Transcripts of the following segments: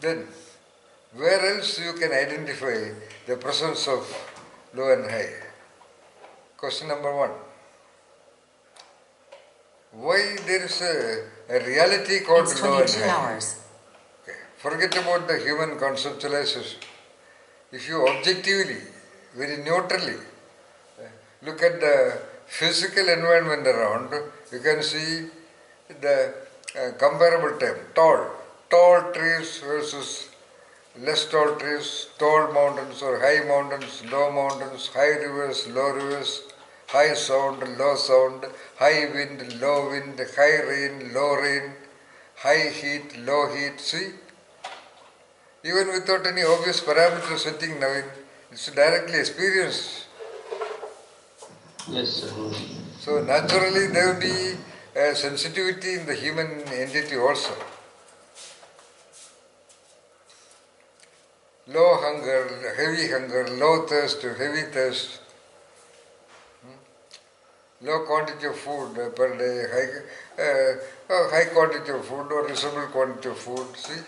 Then, where else you can identify the presence of low and high? Question number one. Why there is a reality called It's low and 22 high? hours. Okay. Forget about the human conceptualization. If you objectively, very neutrally, look at the physical environment around, you can see the comparable term, tall trees versus less tall trees, tall mountains or high mountains, high rivers, low rivers, high sound, low sound, high wind, low wind, high rain, low rain, high heat, low heat. See, even without any obvious parameter setting, Naveen, it's directly experienced. Yes, sir. So naturally there will be a sensitivity in the human entity also. Low hunger, low thirst, heavy thirst, low quantity of food per day, high quantity of food or reasonable quantity of food. See,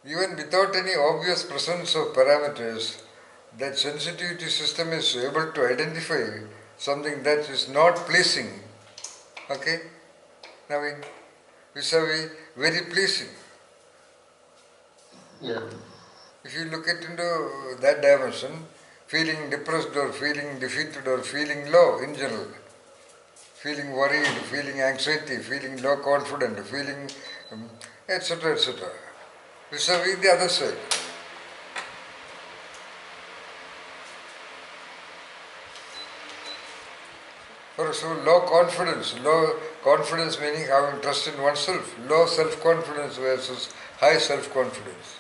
even without any obvious presence of parameters, that sensitivity system is able to identify something that is not pleasing. Okay, now vis-a-vis very pleasing. Yeah. If you look at into that dimension, feeling depressed or feeling defeated or feeling low in general, feeling worried, feeling anxiety, feeling low confident, feeling etc. etc. Vis-a-vis the other side. So low confidence meaning having trust in oneself, low self-confidence versus high self-confidence.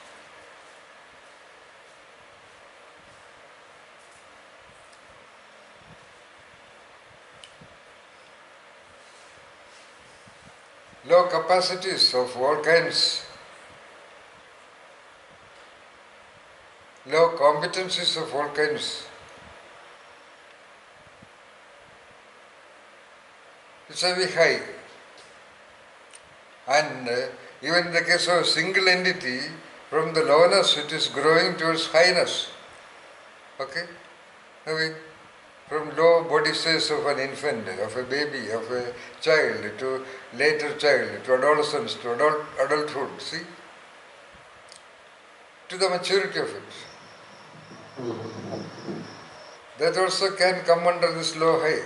Low capacities of all kinds, low competencies of all kinds. It's a very high. And even in the case of a single entity, from the lowness it is growing towards highness. Okay? I mean, from low body size of an infant, of a baby, of a child, to later child, to adolescence, to adulthood, see? To the maturity of it. That also can come under this low high.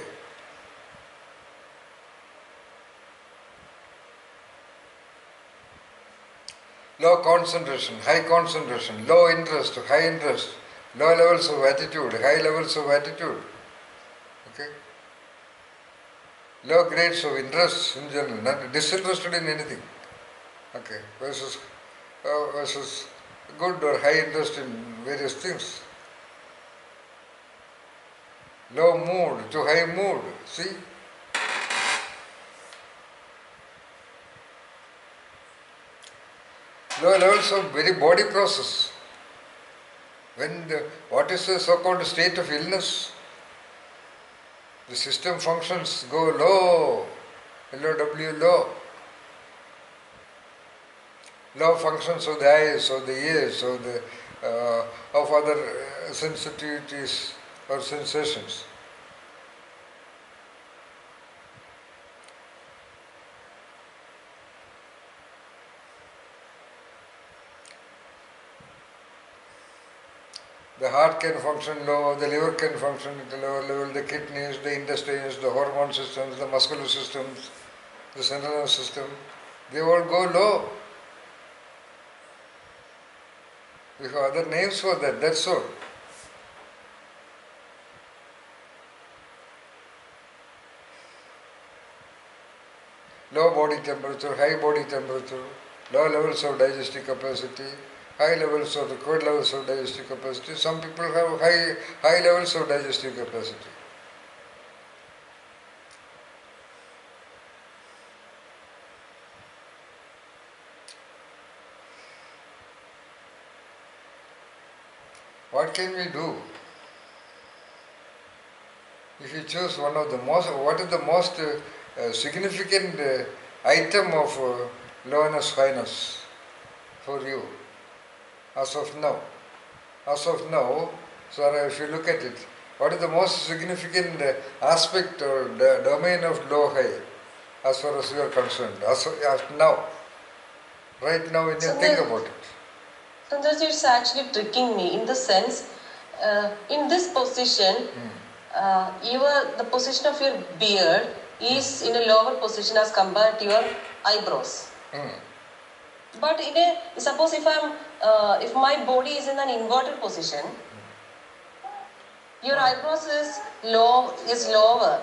Low concentration, low interest, high interest, low levels of attitude, high levels of attitude. Okay? Low grades of interest in general, not disinterested in anything. Okay, versus good or high interest in various things. Low mood to high mood. See? Low levels of very body process. What is the so-called state of illness? The system functions go low, LOW low. Low functions of the eyes, of the ears, of other sensitivities or sensations. The heart can function low, the liver can function at a lower level, the kidneys, the intestines, the hormone systems, the muscular systems, the central nervous system, they all go low. We have other names for that, that's all. Low body temperature, high body temperature, low levels of digestive capacity, high levels of required levels of digestive capacity. Some people have high levels of digestive capacity. What can we do? If you choose one of the most, what is the most significant item of lowness, highness for you as of now. As of now, so if you look at it, what is the most significant aspect or the domain of low high as far as you are concerned, as now, right now when you think about it? Sundarji, it's actually tricking me in the sense, in this position, the position of your beard is in a lower position as compared to your eyebrows. But suppose if my body is in an inverted position, your eyebrows is lower,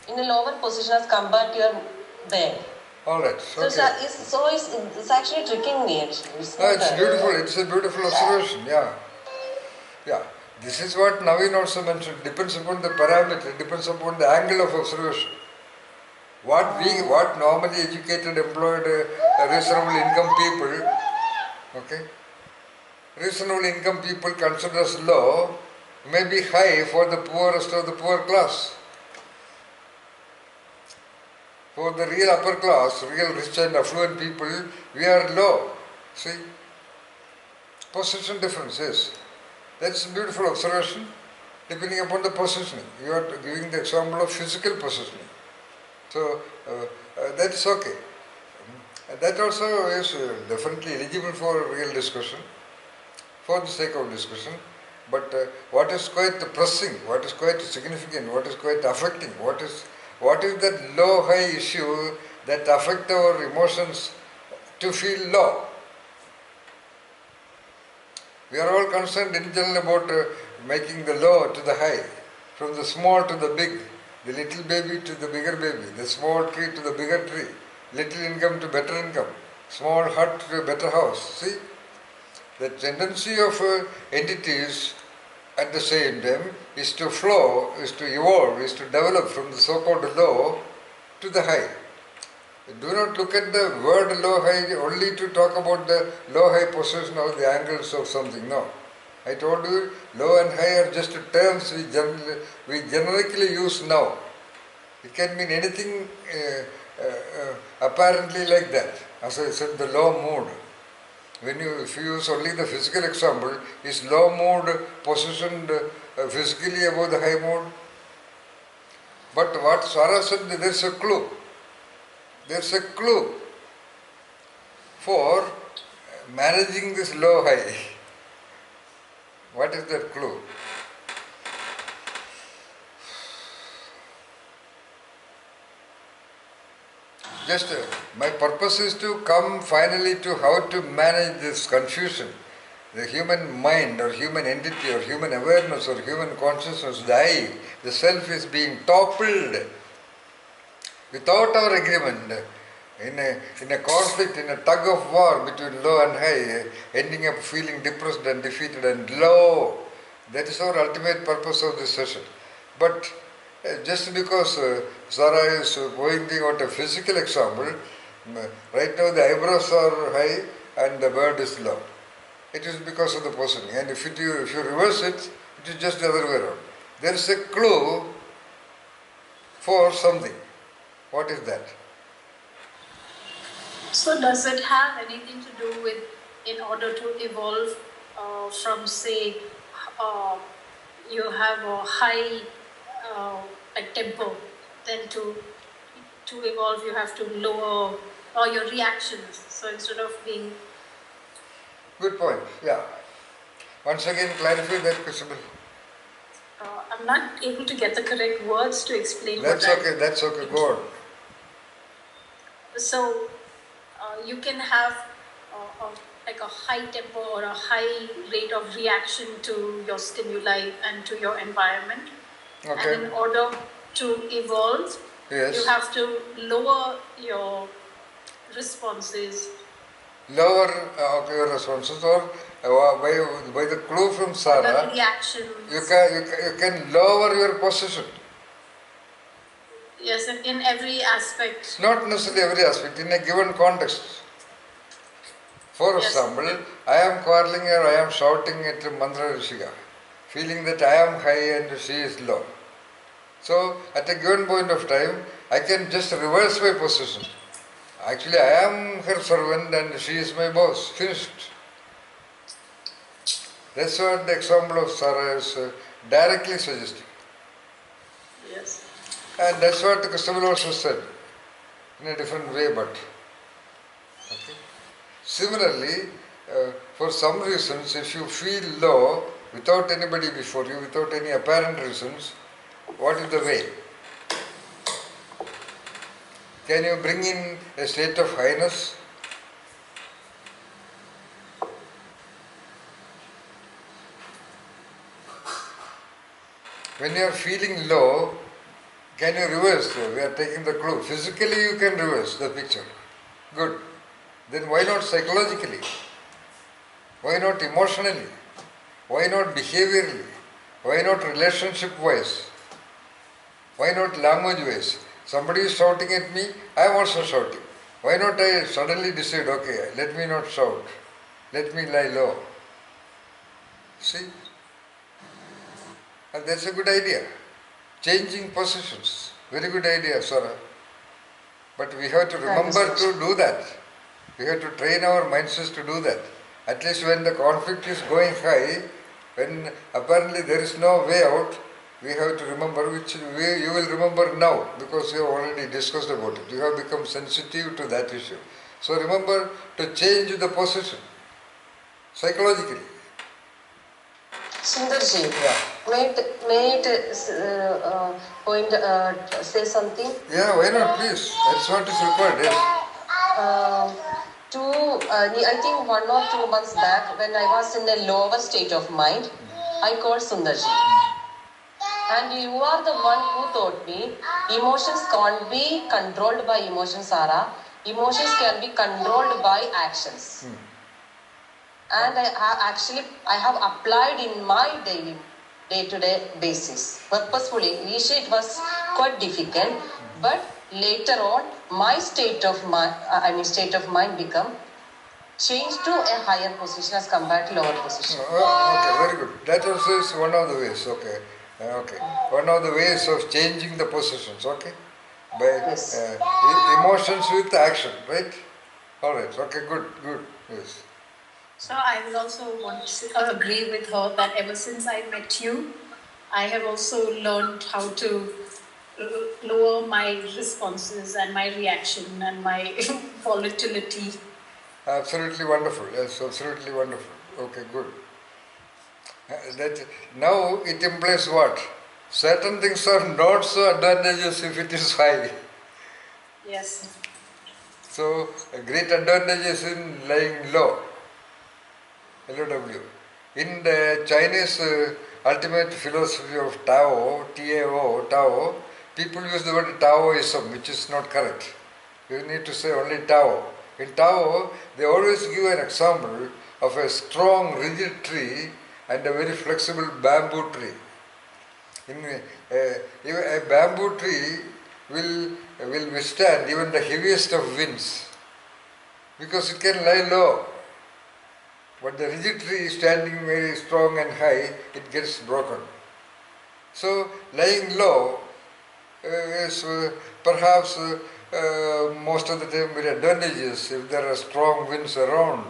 in a lower position as compared to your beard. All right. So, okay. it's actually tricking me. Actually. It's beautiful. It's a beautiful observation. Yeah. Yeah. This is what Naveen also mentioned. Depends upon the parameter. Depends upon the angle of observation. What normally educated, employed, reasonable income people, okay, reasonable income people consider as low, may be high for the poorest of the poor class. For the real upper class, real rich and affluent people, we are low. See? Position difference, yes. That's a beautiful observation, depending upon the positioning. You are giving the example of physical positioning. So, that's okay. That also is definitely eligible for real discussion, for the sake of discussion. But what is quite pressing, what is quite significant, what is quite affecting, what is that low-high issue that affect our emotions to feel low? We are all concerned in general about making the low to the high, from the small to the big, the little baby to the bigger baby, the small tree to the bigger tree, little income to better income, small hut to a better house. See? The tendency of entities at the same time is to flow, is to evolve, is to develop from the so-called low to the high. Do not look at the word low-high only to talk about the low-high position or the angles of something. No. I told you, low and high are just terms we generically use now. It can mean anything apparently like that. As I said, the low mood. If you use only the physical example, is low mood positioned physically above the high mood? But what Sara said, there is a clue. There is a clue for managing this low-high. What is that clue? Just my purpose is to come finally to how to manage this confusion. The human mind or human entity or human awareness or human consciousness, the I, the self is being toppled without our agreement, in a conflict, in a tug of war between low and high, ending up feeling depressed and defeated and low. That is our ultimate purpose of this session. But just because Sara is pointing out a physical example, right now the eyebrows are high and the bird is low. It is because of the positioning. And if you reverse it, it is just the other way around. There is a clue for something. What is that? So does it have anything to do with, in order to evolve from, say, you have a high tempo, then to evolve you have to lower all your reactions. So instead of being... Good point, yeah. Once again, clarify that question. I'm not able to get the correct words to explain that's okay, go on. So you can have like a high tempo or a high rate of reaction to your stimuli and to your environment. Okay. And in order to evolve, yes, you have to lower your responses. Lower your responses, or by the clue from Sara, reactions. You can lower your position. Yes, in every aspect. Not necessarily every aspect, in a given context. For example, I am quarreling or I am shouting at Mantra Rishika, feeling that I am high and she is low. So, at a given point of time, I can just reverse my position. Actually, I am her servant and she is my boss. Finished. That's what the example of Sarah is directly suggesting. Yes. And that's what the Christabel also said, in a different way, but. Okay. Similarly, for some reasons, if you feel low, without anybody before you, without any apparent reasons, what is the way? Can you bring in a state of highness? When you are feeling low, can you reverse? We are taking the clue. Physically you can reverse the picture. Good. Then why not psychologically? Why not emotionally? Why not behaviorally? Why not relationship-wise? Why not language-wise? Somebody is shouting at me, I am also shouting. Why not I suddenly decide, okay, let me not shout. Let me lie low. See? And that's a good idea. Changing positions. Very good idea, Sarah. But we have to remember to do that. We have to train our minds to do that. At least when the conflict is going high, when apparently there is no way out, we have to remember, which way you will remember now, because you have already discussed about it. You have become sensitive to that issue. So remember to change the position, psychologically. Sundarji, Yeah. may it say something? Yeah, why not, please? That's what is required, yes. I think 1 or 2 months back, when I was in a lower state of mind, I called Sundarji. And you are the one who taught me emotions can't be controlled by emotions, Sarah. Emotions can be controlled by actions. And I have applied in my daily day-to-day basis purposefully. Initially it was quite difficult, but later on my state of mind become changed to a higher position as compared to lower position. Okay, very good. That also is one of the ways, okay. Okay. One of the ways of changing the positions, okay. By Yes. Emotions with action, right? Alright, okay, good, good, yes. So I will also want to agree with her that ever since I met you, I have also learned how to lower my responses and my reaction and my volatility. Absolutely wonderful, yes, absolutely wonderful. Okay, good. That now it implies what? Certain things are not so advantageous if it is high. Yes. So a great advantage is in lying low. LOW. In the Chinese ultimate philosophy of Tao, T-A-O, Tao, people use the word Taoism, which is not correct. You need to say only Tao. In Tao, they always give an example of a strong, rigid tree and a very flexible bamboo tree. A bamboo tree will withstand even the heaviest of winds because it can lie low. But the rigid tree standing very strong and high, it gets broken. So lying low is perhaps most of the time very advantageous if there are strong winds around.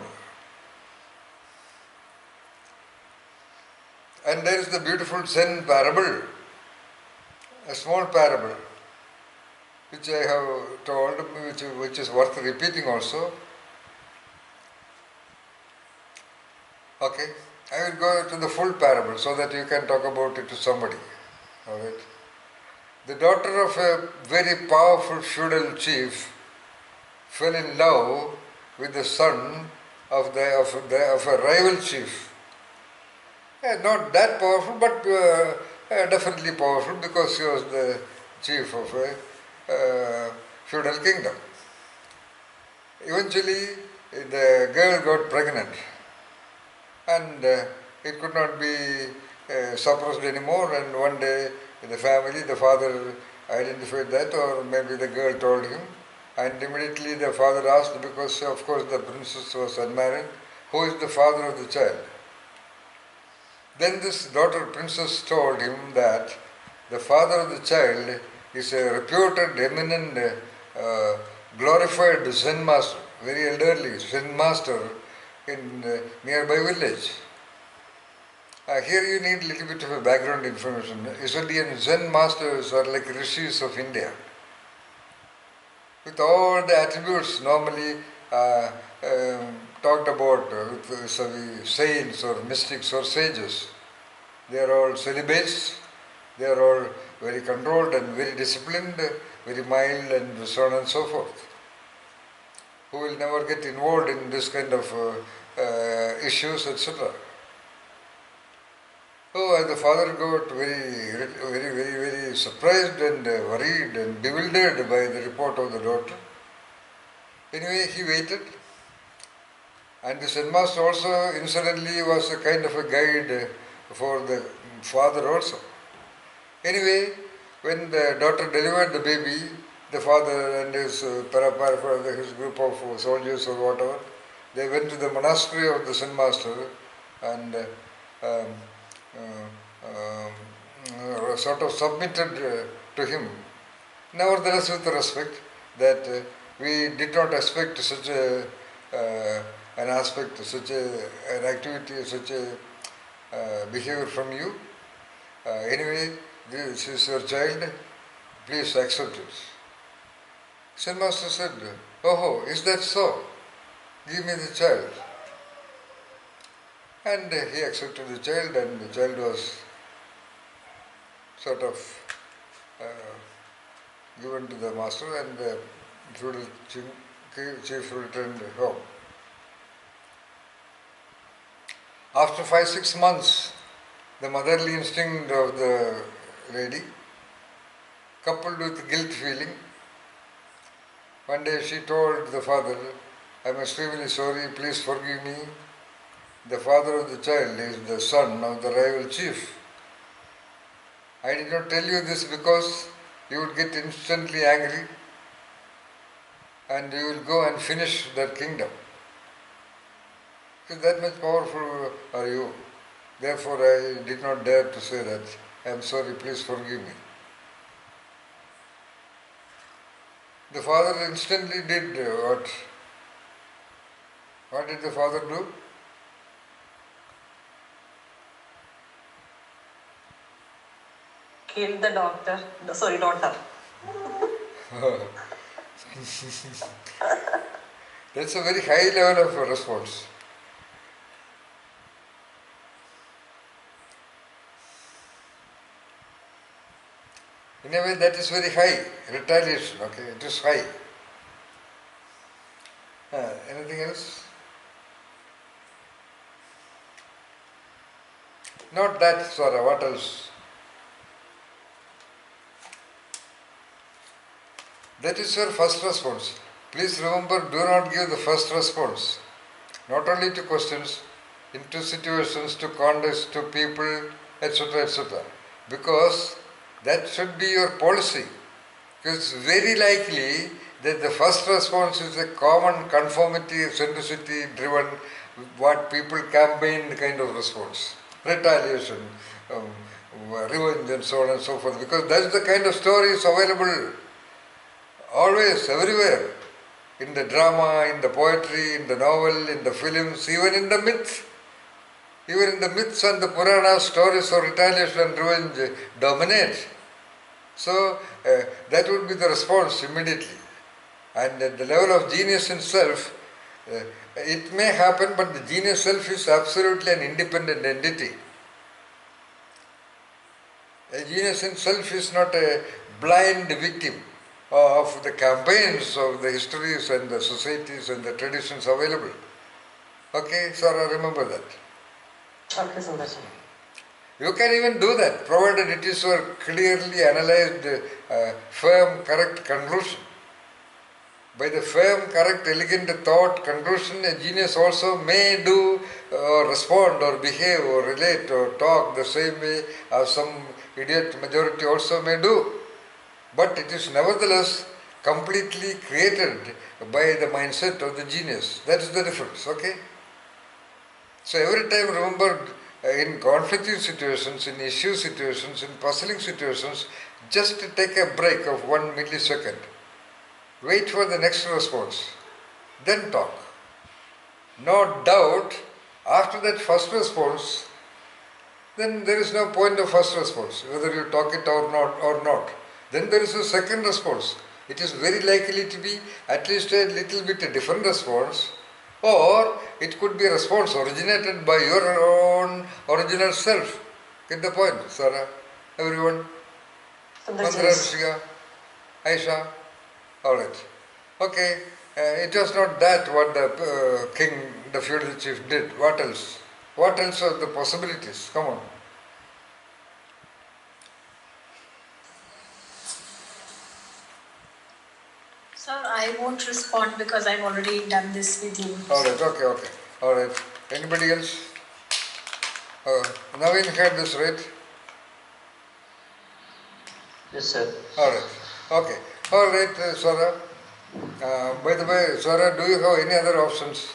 And there is the beautiful Zen parable, a small parable, which I have told, which is worth repeating also. Okay, I will go to the full parable so that you can talk about it to somebody. Alright. The daughter of a very powerful feudal chief fell in love with the son of a rival chief. Not that powerful, but definitely powerful because he was the chief of a feudal kingdom. Eventually, the girl got pregnant. And it could not be suppressed anymore, and one day the family, the father identified that, or maybe the girl told him, and immediately the father asked, because of course the princess was unmarried, who is the father of the child? Then this daughter princess told him that the father of the child is a reputed, eminent glorified Zen master, very elderly Zen master in nearby village. Here you need a little bit of a background information. Usually Zen masters are like rishis of India, with all the attributes normally talked about with saints or mystics or sages. They are all celibates, they are all very controlled and very disciplined, very mild and so on and so forth, who will never get involved in this kind of issues, etc. So the father got very surprised and worried and bewildered by the report of the daughter. Anyway, he waited, and the Zen master also incidentally was a kind of a guide for the father also. Anyway, when the daughter delivered the baby, the father and his his group of soldiers or whatever, they went to the monastery of the Zen master and sort of submitted to him. Nevertheless, with respect that we did not expect such an aspect, an activity, such a behavior from you. Anyway, this is your child, please accept it. Zen master said, "Oh, is that so? Give me the child." And he accepted the child, and the child was sort of given to the master, and the feudal chief returned home. After 5-6 months, the motherly instinct of the lady, coupled with guilt feeling, one day she told the father, "I am extremely sorry, please forgive me. The father of the child is the son of the rival chief. I did not tell you this because you would get instantly angry and you will go and finish that kingdom. Because that much powerful are you. Therefore I did not dare to say that. I am sorry, please forgive me." The father instantly did what? What did the father do? Killed the daughter. Daughter. That's a very high level of response. In a way that is very high, retaliation, okay, it is high. Anything else? Not that, Swara, what else? That is your first response. Please remember, do not give the first response. Not only to questions, into situations, to contexts, to people, etc., etc. Because that should be your policy. Because it's very likely that the first response is a common conformity, centricity driven, what people campaign kind of response. Retaliation, revenge and so on and so forth. Because that's the kind of stories available always, everywhere. In the drama, in the poetry, in the novel, in the films, even in the myth. Even in the myths and the Purana, stories of retaliation and revenge dominate. So that would be the response immediately. And at the level of genius itself, it may happen, but the genius self is absolutely an independent entity. A genius itself is not a blind victim of the campaigns of the histories and the societies and the traditions available. Okay, Sarah, remember that. Okay, Sundarji. You can even do that, provided it is your clearly analyzed, firm, correct conclusion. By the firm, correct, elegant thought conclusion, a genius also may do or respond or behave or relate or talk the same way as some idiot majority also may do. But it is nevertheless completely created by the mindset of the genius. That is the difference, okay? So every time remember, in conflicting situations, in issue situations, in puzzling situations, just take a break of 1 millisecond. Wait for the next response. Then talk. No doubt, after that first response, then there is no point of first response, whether you talk it or not. Then there is a second response. It is very likely to be at least a little bit a different response, or it could be a response originated by your own original self. Get the point, Sarah? Everyone? Mandra, Rishika, Aisha? Alright. Okay. It was not that what the king, the feudal chief did. What else? What else are the possibilities? Come on. Sir, I won't respond because I've already done this with you. Alright, okay. Alright. Anybody else? Naveen had this right? Yes, sir. Alright. Okay. Alright, Swara. By the way, Swara, do you have any other options?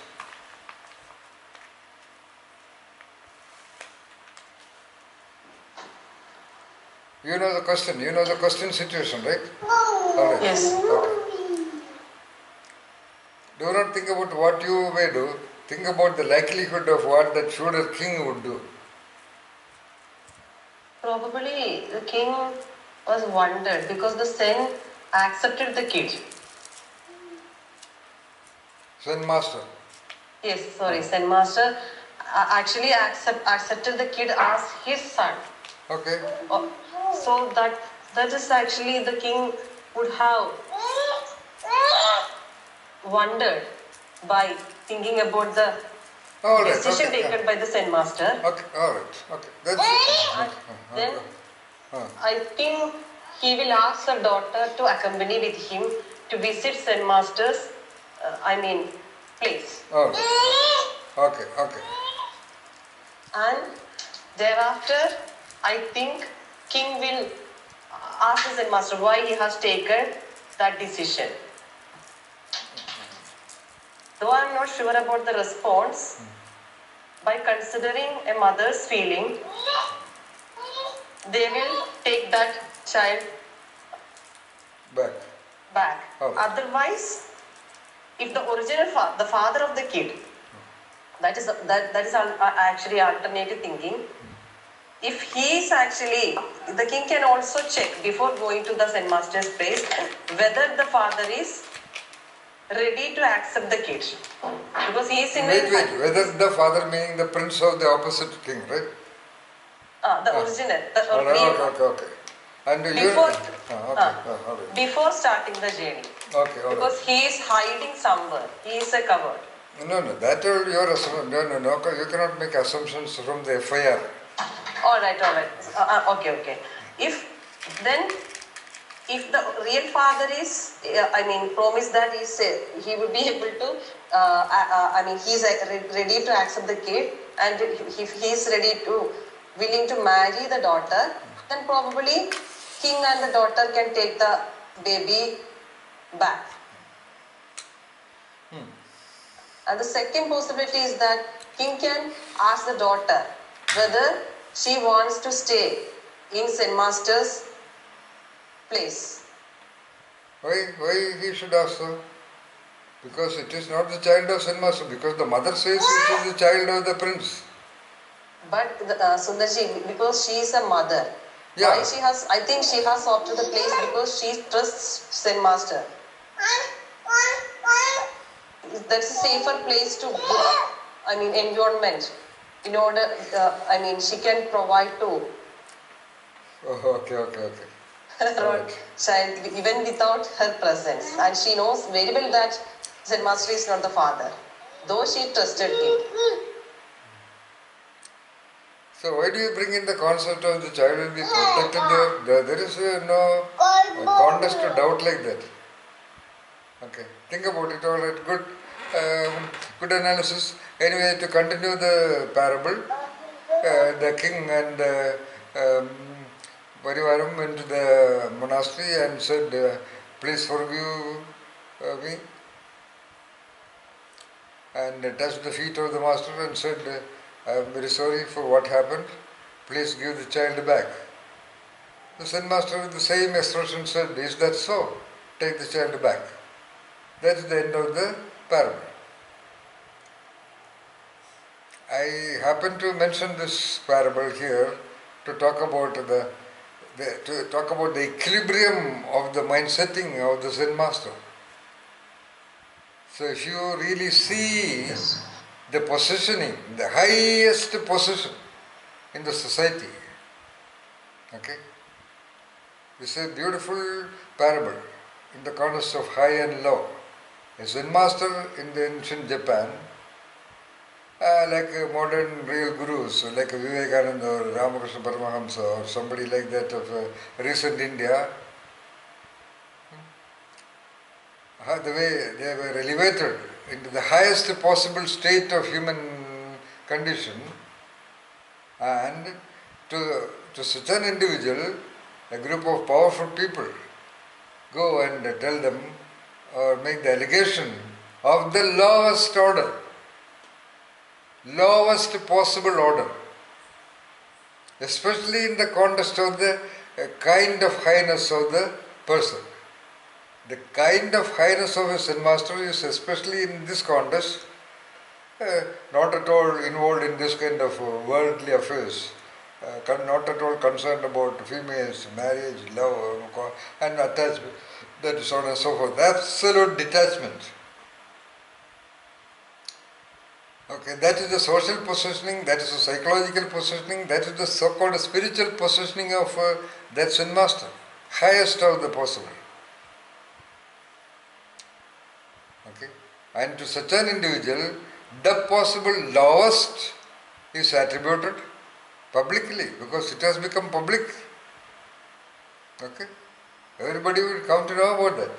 You know the question situation, right? Alright. Yes. Okay. Do not think about what you may do. Think about the likelihood of what that feudal king would do. Probably the king was wondered because the Sen accepted the kid. Zen master. Yes, sorry, Sen master actually accepted the kid as his son. Okay. So that is actually the king would have wondered by thinking about the Alright. decision Okay. taken by the Zen master. Okay. Alright. Okay. That's it. Then I think he will ask the daughter to accompany with him to visit Zen master's place. Okay. And thereafter, I think king will ask the Zen master why he has taken that decision. Though I am not sure about the response, by considering a mother's feeling, they will take that child back. Okay. Otherwise, if the original the father of the kid, that is actually alternative thinking. If he is actually, the king can also check before going to the Zen master's place whether the father is ready to accept the kid, because he is in Wait. Whether the father meaning the prince of the opposite king, right? the original, Okay. And before, alright. before starting the journey. Okay, alright. Because he is hiding somewhere. He is a coward. No, that all your assumption. No. You cannot make assumptions from the FIR. Alright. Okay. If the real father is, promise that he will be able to, he is ready to accept the kid, and if he is willing to marry the daughter, then probably king and the daughter can take the baby back. And the second possibility is that king can ask the daughter whether she wants to stay in Zen master's place. Why he should ask so? Because it is not the child of Zen master. Because the mother says it is the child of the prince. But Sundarji, because she is a mother, Yeah. why I think she has opted the place because she trusts Zen master. That's a safer place to go, environment. In order, she can provide to Oh, okay. her child even without her presence. And she knows very well that Zen master is not the father, though she trusted him. So why do you bring in the concept of the child will be protected there? There is no contest or doubt like that. Okay, think about it. All right, good. Good analysis. Anyway, to continue the parable, the king and Parivaram went to the monastery and said, please forgive me, and touched the feet of the master and said, I am very sorry for what happened. Please give the child back. The Zen master with the same expression said, is that so? Take the child back. That is the end of the parable. I happen to mention this parable here to talk about the equilibrium of the mind setting of the Zen master. So if you really see the positioning, the highest position in the society, okay, this is a beautiful parable in the context of high and low. A Zen master in the ancient Japan, like modern real gurus, like Vivekananda or Ramakrishna Paramahamsa or somebody like that of recent India, the way they were elevated into the highest possible state of human condition, and to such an individual, a group of powerful people go and tell them or make the allegation of the lowest possible order, especially in the context of the kind of highness of the person. The kind of highness of a Zen master is, especially in this context, not at all involved in this kind of worldly affairs, not at all concerned about females, marriage, love, and attachment, that is so on and so forth. Absolute detachment. Okay, that is the social positioning, that is the psychological positioning, that is the so-called spiritual positioning of that Zen master, highest of the possible. Okay, and to such an individual, the possible lowest is attributed publicly because it has become public. Okay, everybody will come to know about that.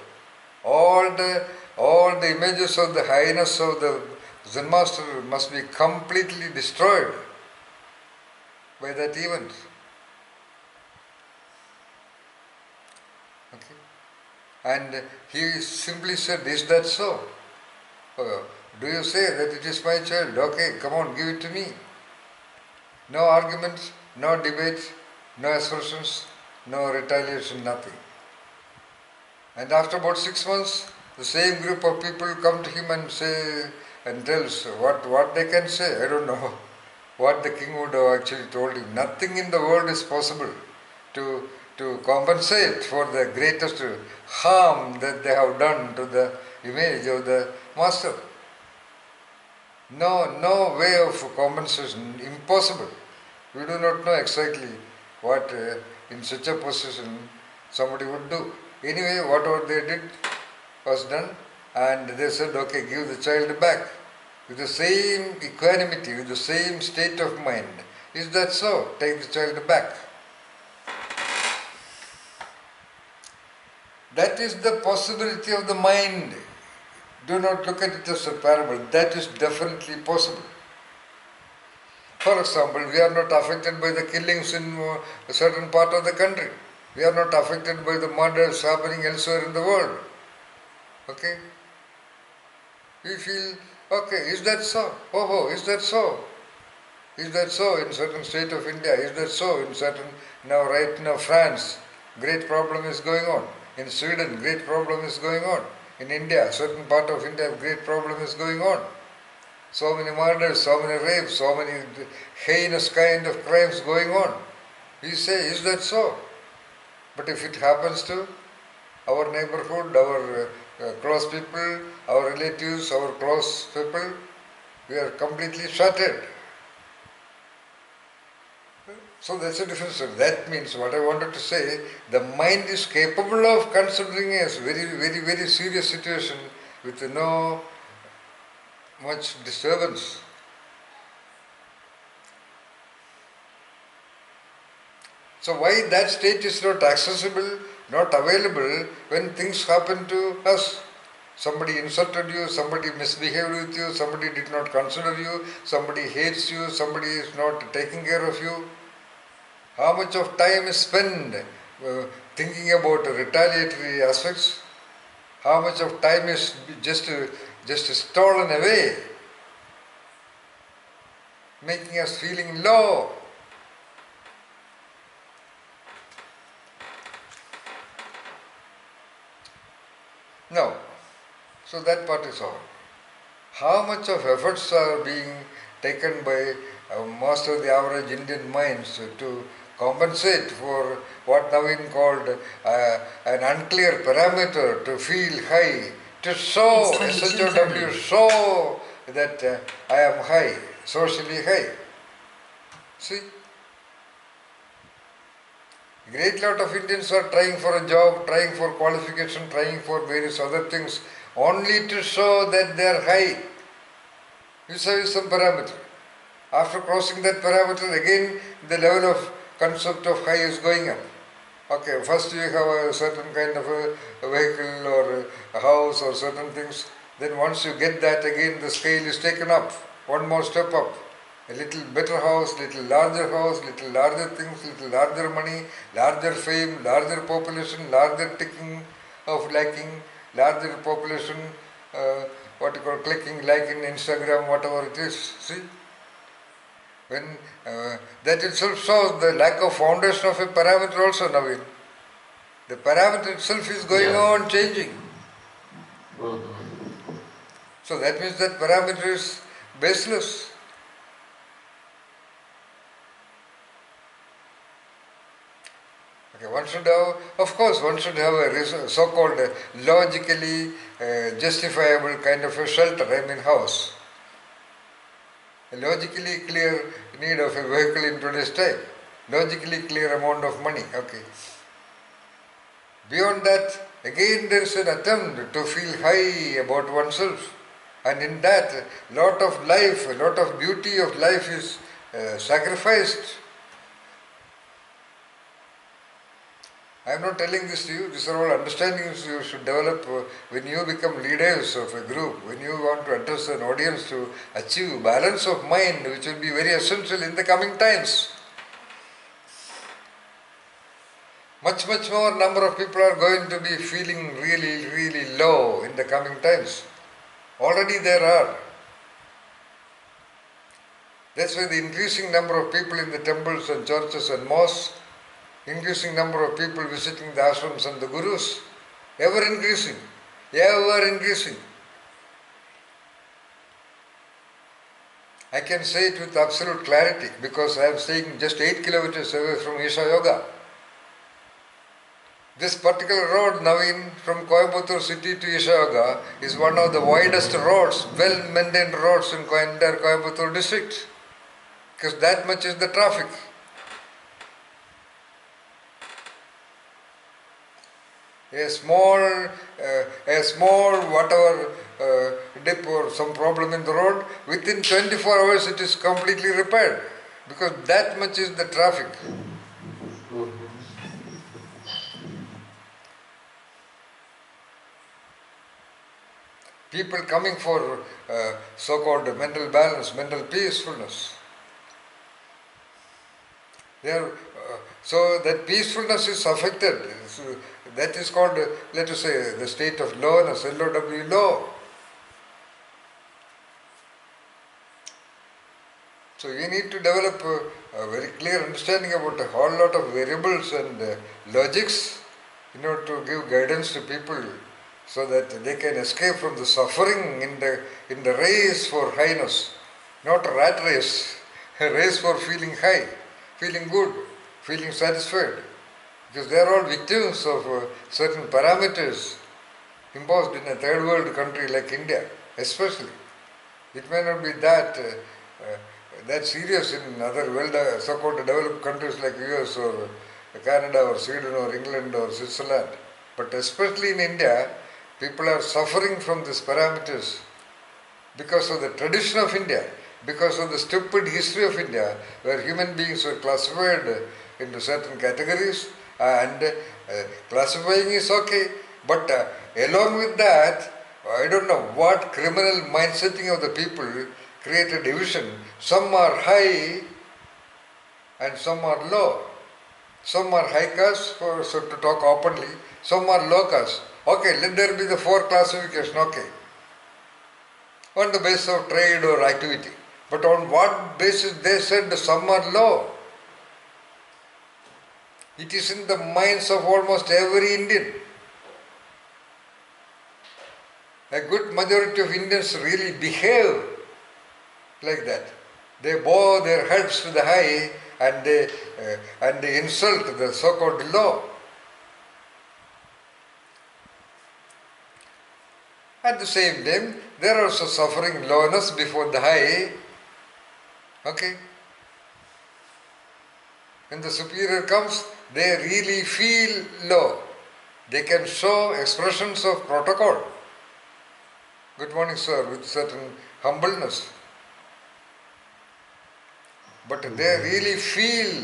All the images of the highness of the Zen master must be completely destroyed by that event. Okay, and he simply said, "Is that so? Do you say that it is my child? Okay, come on, give it to me." No arguments, no debates, no assertions, no retaliation, nothing. And after about 6 months, the same group of people come to him and say and tells what they can say. I don't know what the king would have actually told him. Nothing in the world is possible to compensate for the greatest harm that they have done to the image of the master. No way of compensation, impossible. We do not know exactly what in such a position somebody would do. Anyway, whatever they did was done, and they said, okay, give the child back with the same equanimity, with the same state of mind. Is that so? Take the child back. That is the possibility of the mind. Do not look at it as a parable. That is definitely possible. For example, we are not affected by the killings in a certain part of the country. We are not affected by the murders happening elsewhere in the world. Okay? We feel, okay, is that so? Oh, is that so? Is that so in certain state of India? Is that so in certain, right now France, great problem is going on. In Sweden, great problem is going on. In India, certain part of India, great problem is going on. So many murders, so many rapes, so many heinous kind of crimes going on. We say, is that so? But if it happens to our neighborhood, our close people, our relatives, our close people, we are completely shattered. So that's a difference. That means what I wanted to say, the mind is capable of considering a very serious situation with no much disturbance. So why that state is not accessible, not available when things happen to us? Somebody insulted you, somebody misbehaved with you, somebody did not consider you, somebody hates you, somebody is not taking care of you. How much of time is spent thinking about retaliatory aspects? How much of time is just stolen away, making us feeling low? No. So that part is over. How much of efforts are being taken by most of the average Indian minds to compensate for what Naveen called an unclear parameter to feel high, to show, SHOW, show that I am high, socially high. See? Great lot of Indians are trying for a job, trying for qualification, trying for various other things, only to show that they are high. Vis-a-vis some parameter. After crossing that parameter, again the level of concept of high is going up. Okay, first you have a certain kind of a vehicle or a house or certain things. Then once you get that, again the scale is taken up. One more step up. A little better house, little larger things, little larger money, larger fame, larger population, larger ticking of liking, larger population, what you call clicking, like in Instagram, whatever it is. See? When that itself shows the lack of foundation of a parameter also, Naveen. The parameter itself is going on changing. So that means that parameter is baseless. Okay, one should have, of course, one should have a so-called logically justifiable kind of a shelter, house. A logically clear need of a vehicle in today's time. Logically clear amount of money. Okay. Beyond that, again there is an attempt to feel high about oneself. And in that, lot of life, a lot of beauty of life is sacrificed. I am not telling this to you, these are all understandings you should develop when you become leaders of a group, when you want to address an audience to achieve balance of mind, which will be very essential in the coming times. Much more number of people are going to be feeling really low in the coming times. Already there are. That's why the increasing number of people in the temples and churches and mosques, increasing number of people visiting the ashrams and the gurus, ever increasing. I can say it with absolute clarity because I am staying just 8 kilometers away from Isha Yoga. This particular road, Naveen, from Coimbatore city to Isha Yoga is one of the widest roads, well-maintained roads in entire Coimbatore district, because that much is the traffic. A small whatever dip or some problem in the road, within 24 hours it is completely repaired, because that much is the traffic. People coming for so-called mental balance, mental peacefulness. So that peacefulness is affected. So that is called, let us say, the state of lowness, L-O-W, low. So we need to develop a very clear understanding about a whole lot of variables and logics in order to give guidance to people so that they can escape from the suffering in the race for highness. Not a rat race, a race for feeling high, feeling good, feeling satisfied. Because they are all victims of certain parameters imposed in a third world country like India, especially. It may not be that serious in other so-called developed countries like US or Canada or Sweden or England or Switzerland. But especially in India, people are suffering from these parameters because of the tradition of India, because of the stupid history of India, where human beings were classified into certain categories, and classifying is okay, but along with that, I don't know what criminal mindsetting of the people create a division. Some are high and some are low. Some are high caste, so to talk openly, some are low caste. Okay, let there be the 4 classification, okay. On the basis of trade or activity. But on what basis they said some are low? It is in the minds of almost every Indian. A good majority of Indians really behave like that. They bow their heads to the high and they insult the so-called law. At the same time, they are also suffering lowness before the high. Okay? When the superior comes, they really feel low. They can show expressions of protocol. Good morning, sir, with certain humbleness. But they really feel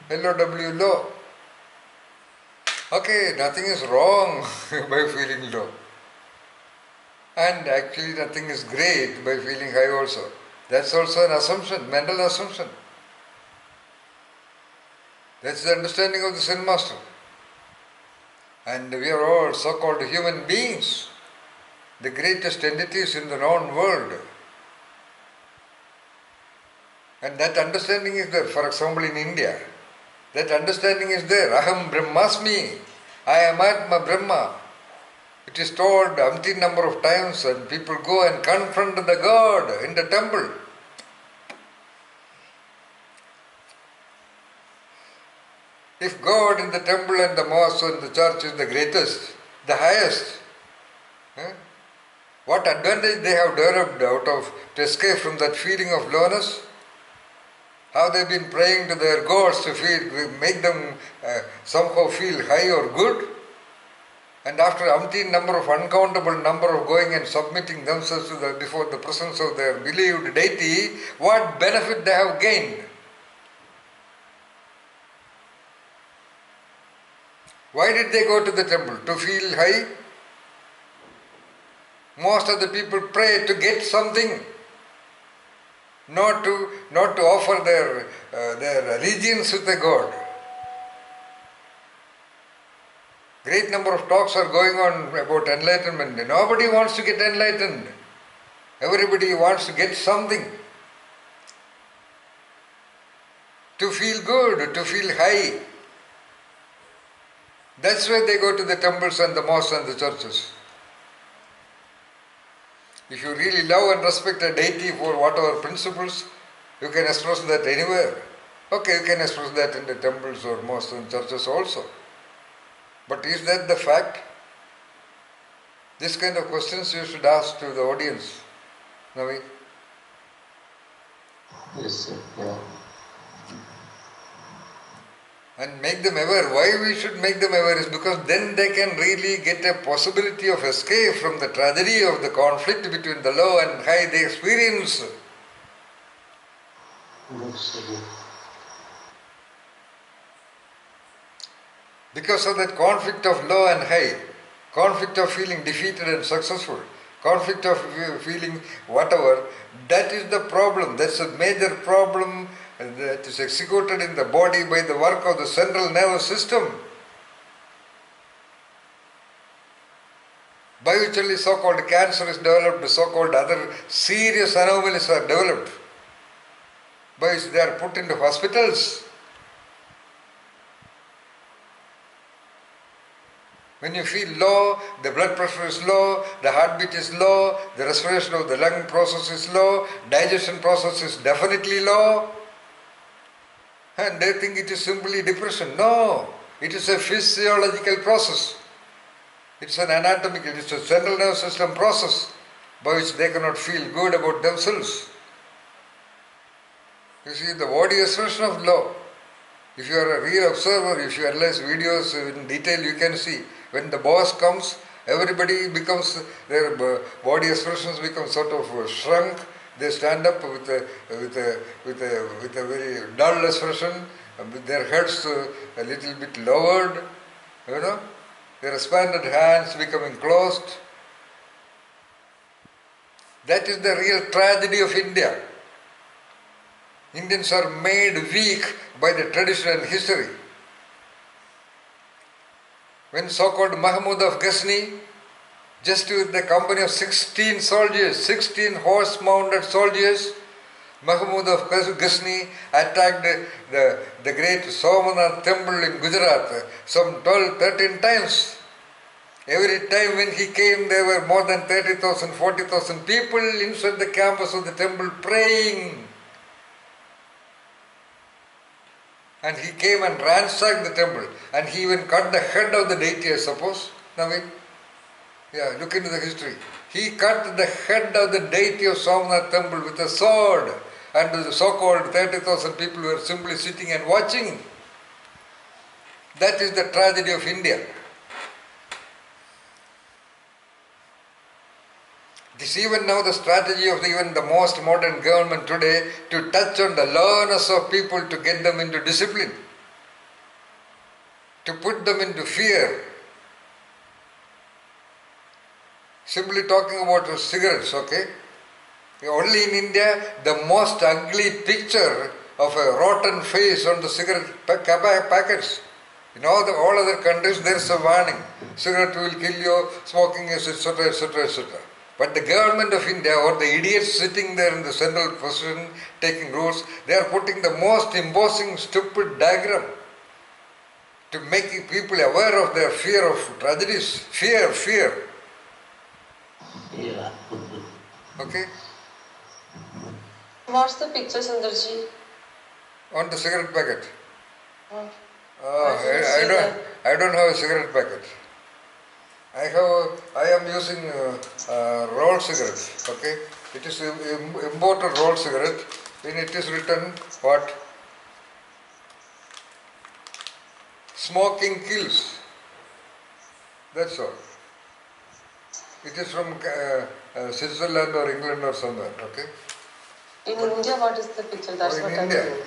LOW low. Okay, nothing is wrong by feeling low. And actually nothing is great by feeling high also. That's also an assumption, mental assumption. That's the understanding of the Zen Master. And we are all so-called human beings, the greatest entities in the known world. And that understanding is there. For example, in India, that understanding is there. Aham Brahmasmi. I am Atma Brahma. It is told umpteen number of times, and people go and confront the God in the temple. If God in the temple and the mosque and the church is the greatest, the highest, what advantage they have developed out of to escape from that feeling of lowness? How they've been praying to their gods to make them somehow feel high or good? And after umpteen number of uncountable number of going and submitting themselves before the presence of their believed deity, what benefit they have gained? Why did they go to the temple? To feel high? Most of the people pray to get something, not to offer their allegiance with the God. Great number of talks are going on about enlightenment. Nobody wants to get enlightened. Everybody wants to get something. To feel good, to feel high. That's why they go to the temples and the mosques and the churches. If you really love and respect a deity for whatever principles, you can express that anywhere. Okay, you can express that in the temples or mosques and churches also. But is that the fact? This kind of questions you should ask to the audience. Navi? Yes, sir. Yeah. And make them aware. Why we should make them aware is because then they can really get a possibility of escape from the tragedy of the conflict between the low and high they experience. Yes, sir. Because of that conflict of low and high, conflict of feeling defeated and successful, conflict of feeling whatever, that is the problem. That's a major problem that is executed in the body by the work of the central nervous system, by which only so-called cancer is developed, so-called other serious anomalies are developed, by which they are put into hospitals. When you feel low, the blood pressure is low, the heartbeat is low, the respiration of the lung process is low, digestion process is definitely low, and they think it is simply depression. No, it is a physiological process. It's an anatomical, it's a central nervous system process by which they cannot feel good about themselves. You see, the body expression of low. If you are a real observer, if you analyze videos in detail, you can see when the boss comes, everybody becomes, their body expressions become sort of shrunk. They stand up with a very dull expression, with their heads a little bit lowered, their expanded hands becoming closed. That is the real tragedy of India. Indians are made weak by the tradition and history. When so-called Mahmud of Ghazni, just with the company of 16 soldiers, 16 horse-mounted soldiers, Mahmud of Ghazni attacked the great Somanath temple in Gujarat some 12-13 times. Every time when he came, there were more than 30,000, 40,000 people inside the campus of the temple praying. And he came and ransacked the temple. And he even cut the head of the deity, I suppose. Naveen? Yeah, look into the history. He cut the head of the deity of Somnath temple with a sword. And the so-called 30,000 people were simply sitting and watching. That is the tragedy of India. It is even now the strategy of even the most modern government today to touch on the lowness of people to get them into discipline, to put them into fear. Simply talking about cigarettes, okay? Only in India, the most ugly picture of a rotten face on the cigarette packets. In all other countries, there is a warning. Cigarette will kill you, smoking is etc., etc., etc. But the government of India, or the idiots sitting there in the central position taking rules, they are putting the most imposing, stupid diagram to make people aware of their fear of tragedies. Fear. Yeah. Okay? What's the picture, Sundarji? On the cigarette packet. Oh, I don't have a cigarette packet. I am using rolled cigarettes. Okay, it is imported rolled cigarette. In it is written what? Smoking kills. That's all. It is from Switzerland or England or somewhere. Okay. In India, what is the picture? That's in what India.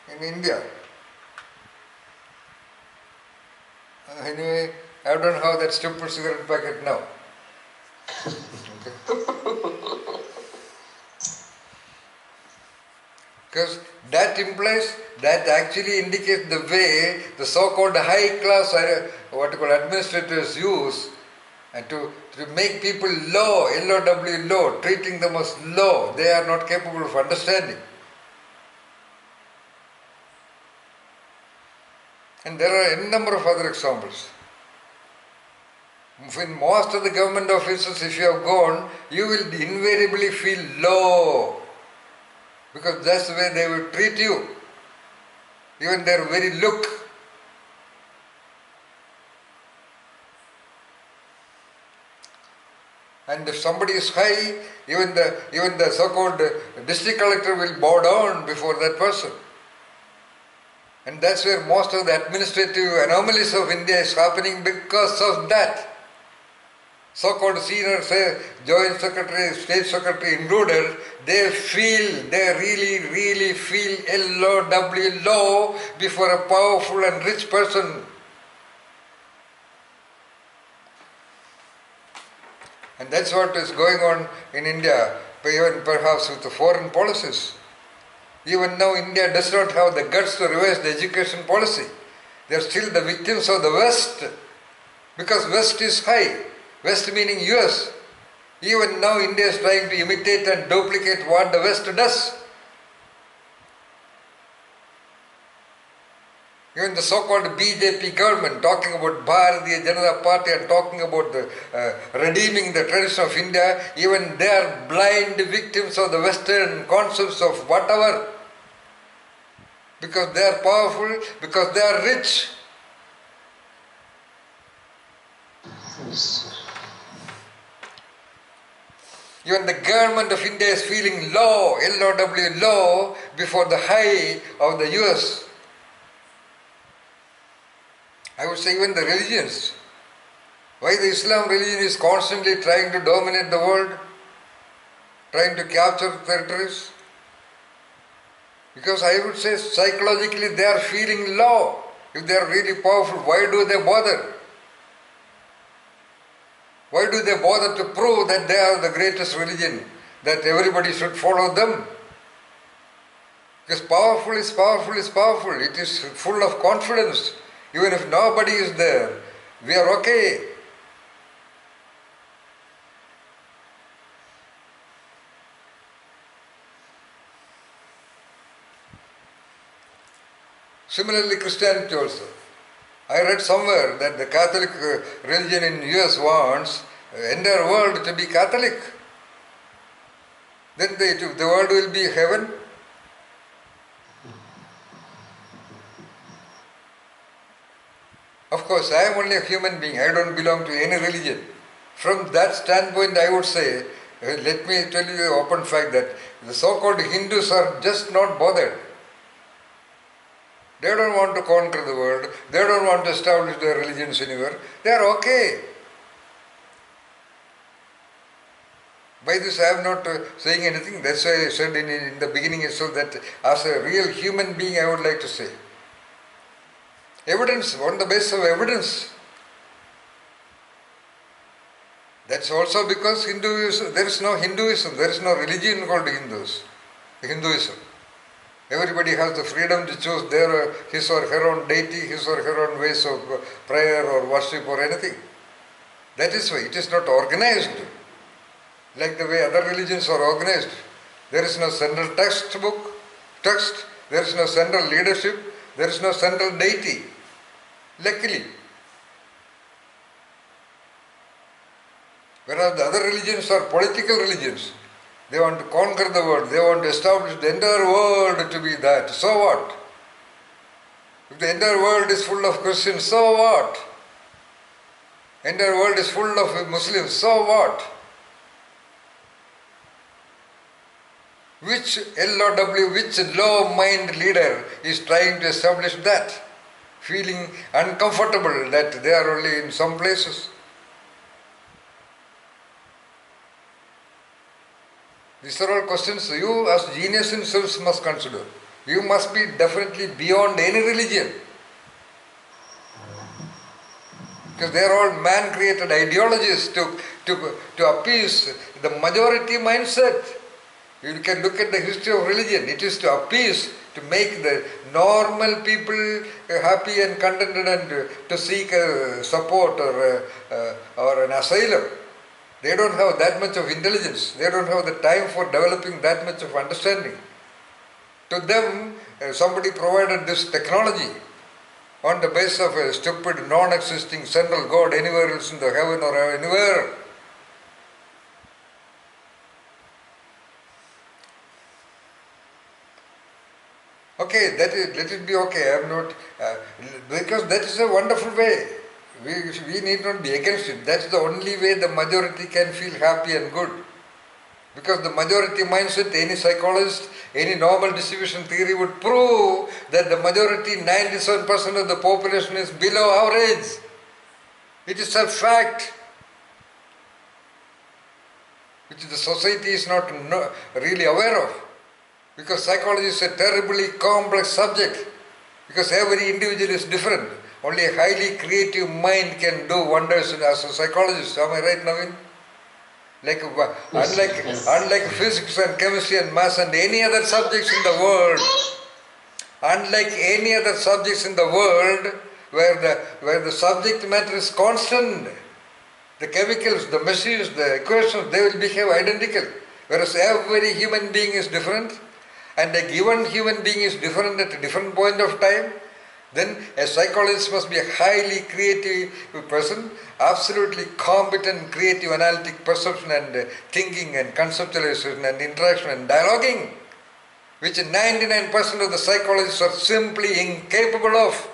I'm In India. Anyway, I don't have that stupid cigarette packet now. Okay. Because that implies, that actually indicates the way the so-called high class, administrators use and to make people low, L-O-W, low, treating them as low. They are not capable of understanding. And there are a number of other examples. In most of the government offices, if you have gone, you will invariably feel low. Because that's the way they will treat you. Even their very look. And if somebody is high, even the so-called district collector will bow down before that person. And that's where most of the administrative anomalies of India is happening because of that. So-called senior joint secretary, state secretary included, they really feel L-O-W, low before a powerful and rich person. And that's what is going on in India, even perhaps with the foreign policies. Even now India does not have the guts to revise the education policy. They are still the victims of the West. Because West is high. West meaning US. Even now India is trying to imitate and duplicate what the West does. Even the so-called BJP government talking about Bharatiya Janata Party and talking about the redeeming the tradition of India, even they are blind victims of the Western concepts of whatever. Because they are powerful, because they are rich. Yes. Even the government of India is feeling low, L-O-W, low, before the high of the US. I would say even the religions. Why the Islam religion is constantly trying to dominate the world, trying to capture territories? Because I would say psychologically they are feeling low. If they are really powerful, why do they bother? Why do they bother to prove that they are the greatest religion, that everybody should follow them? Because powerful is powerful is powerful. It is full of confidence. Even if nobody is there, we are okay. Similarly, Christianity also. I read somewhere that the Catholic religion in US wants the entire world to be Catholic. Then the world will be heaven. Of course, I am only a human being. I don't belong to any religion. From that standpoint, I would say, let me tell you the open fact that the so-called Hindus are just not bothered. They don't want to conquer the world. They don't want to establish their religions anywhere. They are okay. By this I am not saying anything. That's why I said in the beginning itself that as a real human being I would like to say. Evidence, on the basis of evidence. That's also because Hinduism, there is no Hinduism, there is no religion called Hinduism. Everybody has the freedom to choose his or her own deity, his or her own ways of prayer or worship or anything. That is why it is not organized like the way other religions are organized. There is no central text, there is no central leadership, there is no central deity. Luckily. Whereas the other religions are political religions. They want to conquer the world. They want to establish the entire world to be that. So what? If the entire world is full of Christians, so what? The entire world is full of Muslims, so what? Which LOW, which low-mind leader is trying to establish that? Feeling uncomfortable that they are only in some places. These are all questions you as genius themselves must consider. You must be definitely beyond any religion. Because they are all man-created ideologies to appease the majority mindset. You can look at the history of religion. It is to appease, to make the normal people happy and contented and to seek support or an asylum. They don't have that much of intelligence. They don't have the time for developing that much of understanding. To them, somebody provided this technology on the basis of a stupid, non-existing central God anywhere else in the heaven or anywhere. Okay, let it be okay. I am not, because that is a wonderful way. We need not be against it. That's the only way the majority can feel happy and good. Because the majority mindset, any psychologist, any normal distribution theory would prove that the majority, 97% of the population is below average. It is a fact which the society is not really aware of. Because psychology is a terribly complex subject. Because every individual is different. Only a highly creative mind can do wonders as a psychologist. Am I right, Naveen? Unlike physics and chemistry and maths and any other subjects in the world, where the subject matter is constant, the chemicals, the machines, the equations, they will behave identical. Whereas every human being is different, and a given human being is different at a different point of time, then a psychologist must be a highly creative person, absolutely competent, creative, analytic perception and thinking and conceptualization and interaction and dialoguing, which 99% of the psychologists are simply incapable of.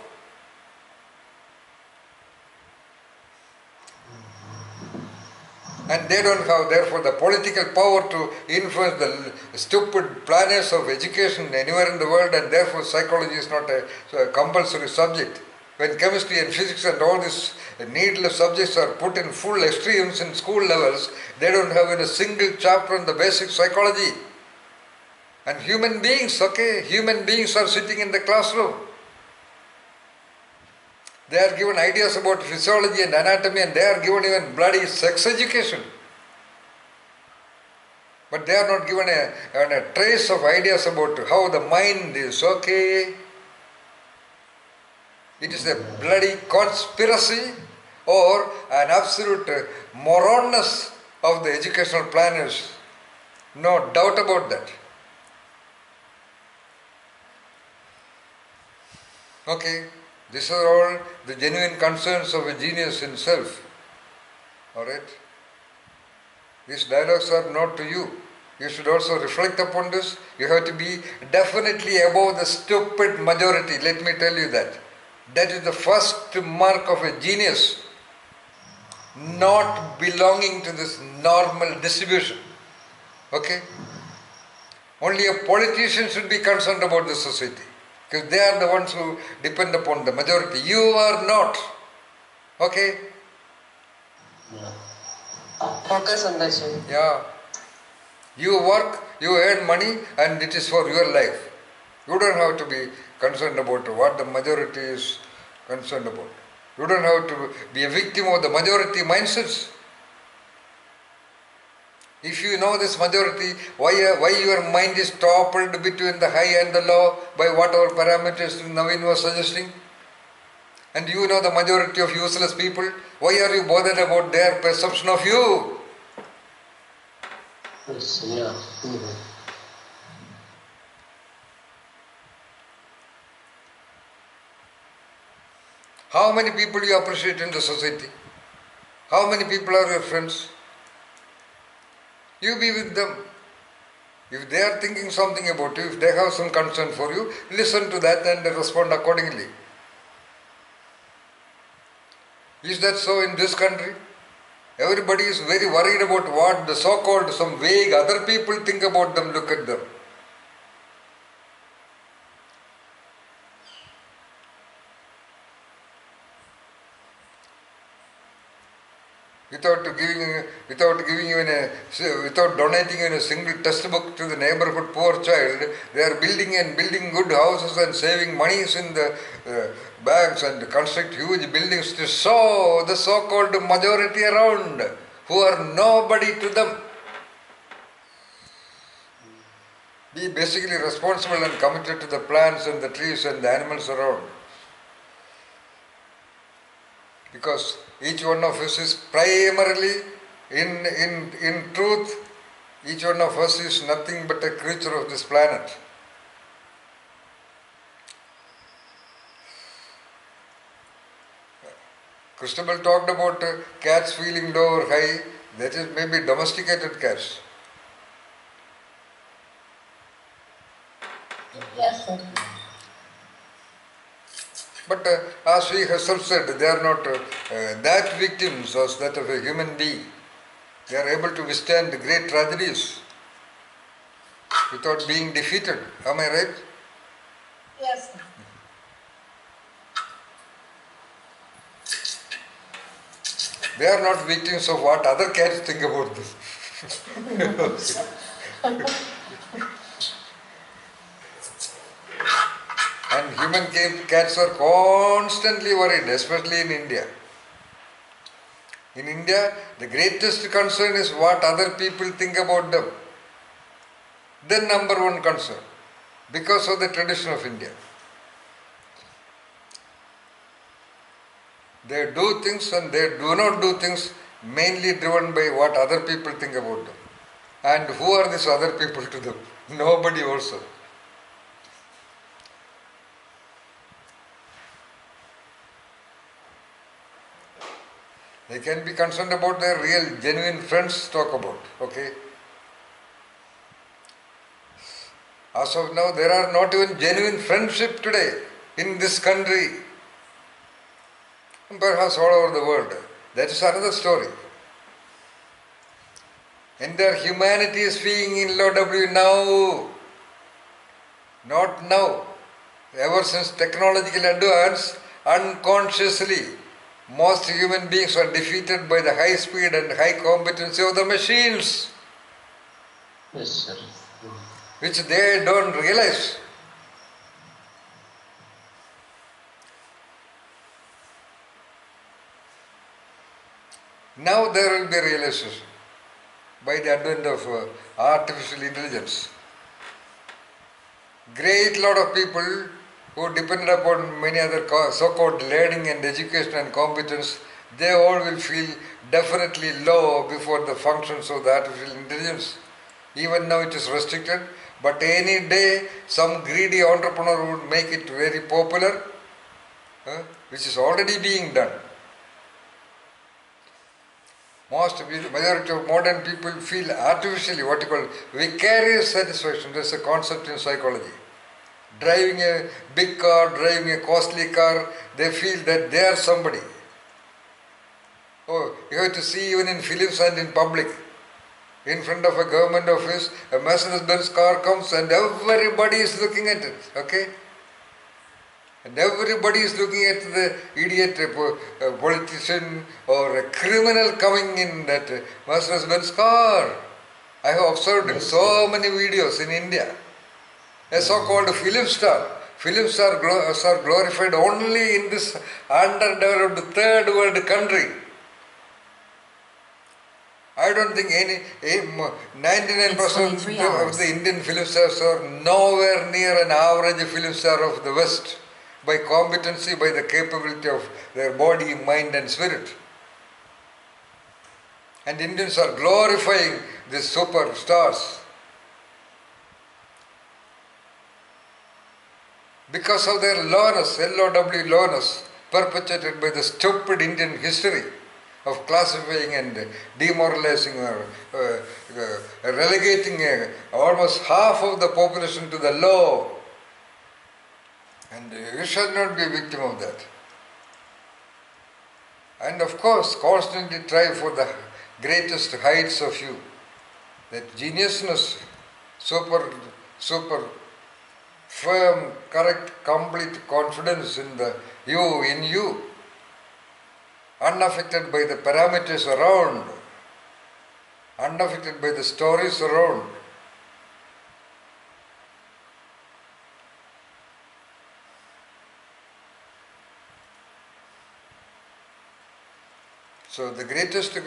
And they don't have, therefore, the political power to influence the stupid planners of education anywhere in the world, and therefore psychology is not a compulsory subject. When chemistry and physics and all these needless subjects are put in full extremes in school levels, they don't have even a single chapter on the basic psychology. And human beings are sitting in the classroom. They are given ideas about physiology and anatomy, and they are given even bloody sex education. But they are not given a trace of ideas about how the mind is. Okay, it is a bloody conspiracy or an absolute moronness of the educational planners. No doubt about that. Okay. These are all the genuine concerns of a genius himself. Alright? These dialogues are not to you. You should also reflect upon this. You have to be definitely above the stupid majority. Let me tell you that. That is the first mark of a genius. Not belonging to this normal distribution. Okay? Only a politician should be concerned about the society. Because they are the ones who depend upon the majority. You are not. Okay? Yeah. Okay, Sundarji. Yeah. You work, you earn money, and it is for your life. You don't have to be concerned about what the majority is concerned about. You don't have to be a victim of the majority mindsets. If you know this majority, why your mind is toppled between the high and the low by whatever parameters Naveen was suggesting? And you know the majority of useless people, why are you bothered about their perception of you? Yes, yeah. How many people you appreciate in the society? How many people are your friends? You be with them. If they are thinking something about you, if they have some concern for you, listen to that and respond accordingly. Is that so in this country? Everybody is very worried about what the so-called some vague other people think about them. Look at them. Without donating even a single textbook to the neighborhood poor child, they are building good houses and saving monies in the banks and construct huge buildings to show the so-called majority around who are nobody to them. Be basically responsible and committed to the plants and the trees and the animals around. Because each one of us is primarily, in truth, each one of us is nothing but a creature of this planet. Christabel talked about cats feeling low or high. That is maybe domesticated cats. Yes, sir. But as she herself said, they are not that victims as that of a human being. They are able to withstand great tragedies without being defeated. Am I right? Yes, sir. They are not victims of what other cats think about them. And human cats are constantly worried, especially in India. In India, the greatest concern is what other people think about them. Then number one concern, because of the tradition of India. They do things and they do not do things mainly driven by what other people think about them. And who are these other people to them? Nobody also. They can be concerned about their real, genuine friends talk about, okay? As of now, there are not even genuine friendship today in this country, and perhaps all over the world. That is another story. And their humanity is being in low W now, not now. Ever since technological advance, unconsciously, most human beings are defeated by the high speed and high competency of the machines, Yes, sir. which they don't realize. Now there will be realization by the advent of artificial intelligence. Great lot of people who depended upon many other so-called learning and education and competence, they all will feel definitely low before the functions of the artificial intelligence. Even now it is restricted, but any day some greedy entrepreneur would make it very popular which is already being done. Majority of modern people feel artificially, what you call vicarious satisfaction. That's a concept in psychology. Driving a big car, driving a costly car, they feel that they are somebody. Oh, you have to see even in films and in public. In front of a government office, a Mercedes-Benz car comes and everybody is looking at it. Okay? And everybody is looking at the idiot politician or a criminal coming in that Mercedes-Benz car. I have observed in so many videos in India. A so-called film star. Film stars are glorified only in this underdeveloped third world country. I don't think 99% of the Indian film stars are nowhere near an average film star of the West by competency, by the capability of their body, mind and spirit. And Indians are glorifying these superstars because of their lowness, L-O-W lowness, perpetuated by the stupid Indian history of classifying and demoralizing or relegating almost half of the population to the low. And you shall not be a victim of that. And of course, constantly try for the greatest heights of you. That geniusness, super firm, correct, complete confidence in you, unaffected by the parameters around, unaffected by the stories around. So the greatest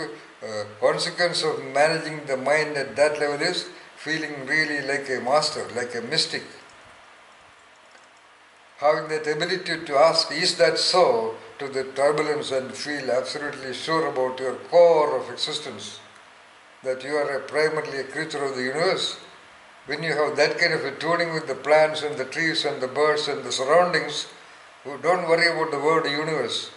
consequence of managing the mind at that level is feeling really like a master, like a mystic. Having that ability to ask, is that so, to the turbulence and feel absolutely sure about your core of existence, that you are primarily a creature of the universe. When you have that kind of a tuning with the plants and the trees and the birds and the surroundings, don't worry about the word universe.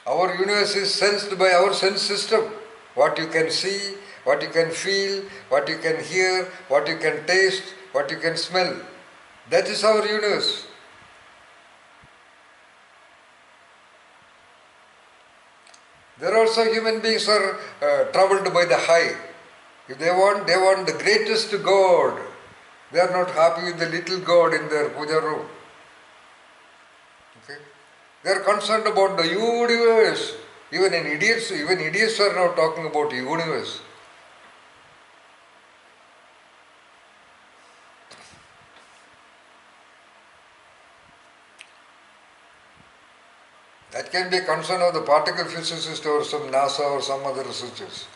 Our universe is sensed by our sense system. What you can see, what you can feel, what you can hear, what you can taste, what you can smell. That is our universe. There also human beings are troubled by the high. If they want the greatest God. They are not happy with the little God in their puja room. Okay? They are concerned about the universe. Even idiots are now talking about the universe. That can be a concern of the particle physicist or some NASA or some other researchers.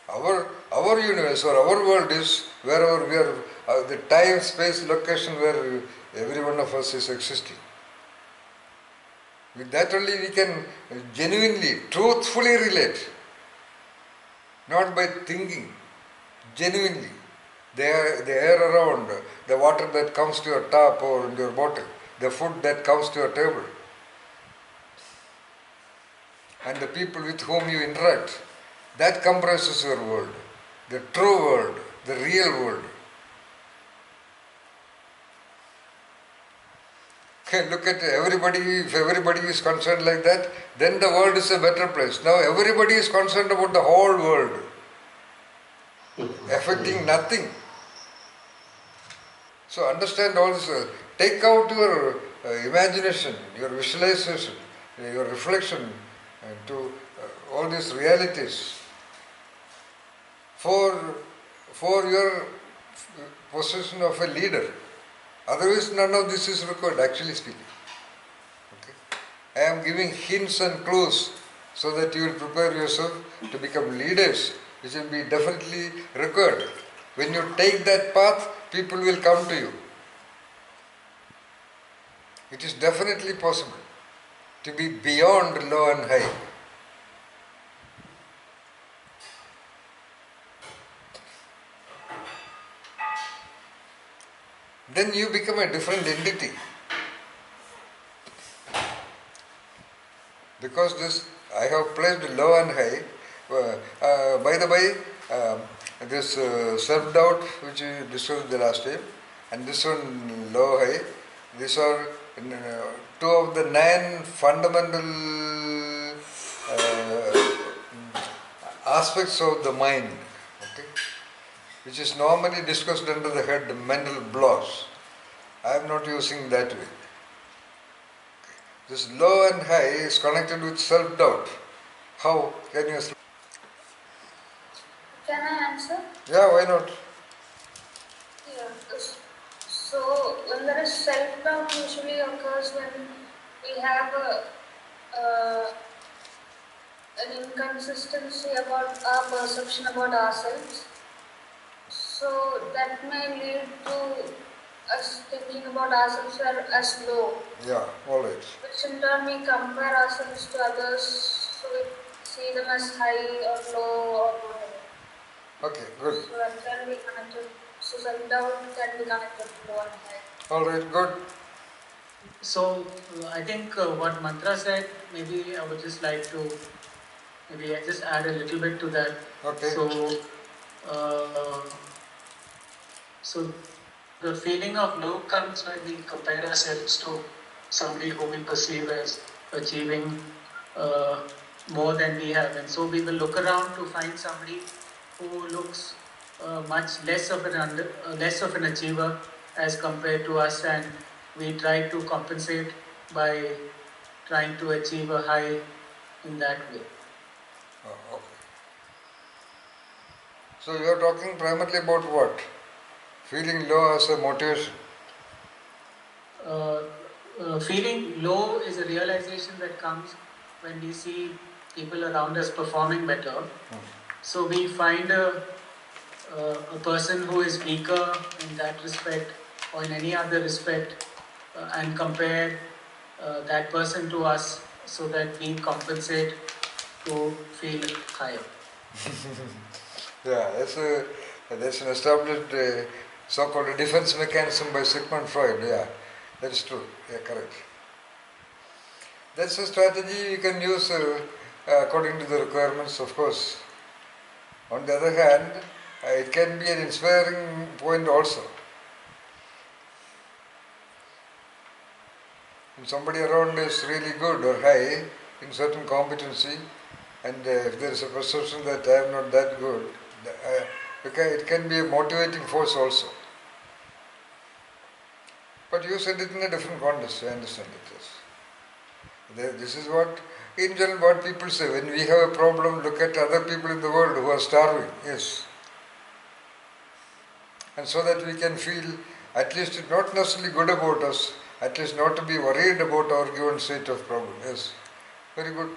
Our universe or our world is wherever we are, the time, space, location where every one of us is existing. With that only we can genuinely, truthfully relate. Not by thinking, genuinely. The air around, the water that comes to your tap or in your bottle, the food that comes to your table, and the people with whom you interact. That comprises your world, the true world, the real world. Okay, look at everybody, if everybody is concerned like that, then the world is a better place. Now everybody is concerned about the whole world, affecting nothing. So understand all this, take out your imagination, your visualization, your reflection to all these realities for your position of a leader. Otherwise none of this is required, actually speaking. Okay? I am giving hints and clues so that you will prepare yourself to become leaders, which will be definitely required. When you take that path, people will come to you. It is definitely possible to be beyond low and high. then you become a different entity. Because this, I have placed low and high. By the way, this self-doubt which we discussed the last time, and this one low high, these are two of the 9 fundamental aspects of the mind, okay, which is normally discussed under the head mental blocks. I am not using that way. This low and high is connected with self-doubt. How can you? Can I answer? Yeah, why not? Yeah. So when there is self-doubt, usually occurs when we have an inconsistency about our perception about ourselves. So that may lead to us thinking about ourselves as low. Yeah, all right. Which in turn we compare ourselves to others, so we see them as high or low or whatever. Okay, good. So that can be connected. So self-doubt can be connected to low and high. All right, good. So I think what Mantra said, maybe I would just like to maybe I just add a little bit to that. Okay. So the feeling of low comes when we compare ourselves to somebody who we perceive as achieving more than we have, and so we will look around to find somebody who looks much less of an achiever as compared to us, and we try to compensate by trying to achieve a high in that way. Oh, okay. So you are talking primarily about what? Feeling low as a motivation. Feeling low is a realization that comes when we see people around us performing better. So we find a person who is weaker in that respect or in any other respect and compare that person to us so that we compensate to feel higher. Yeah, that's an established so-called defense mechanism by Sigmund Freud. Yeah, that is true. Yeah, correct. That's a strategy you can use according to the requirements, of course. On the other hand, it can be an inspiring point also. If somebody around is really good or high in certain competency, and if there is a perception that I am not that good, it can be a motivating force also. But you said it in a different context, I understand it, yes. This is what, in general, what people say. When we have a problem, look at other people in the world who are starving, yes. And so that we can feel at least not necessarily good about us, at least not to be worried about our given state of problem, yes. Very good.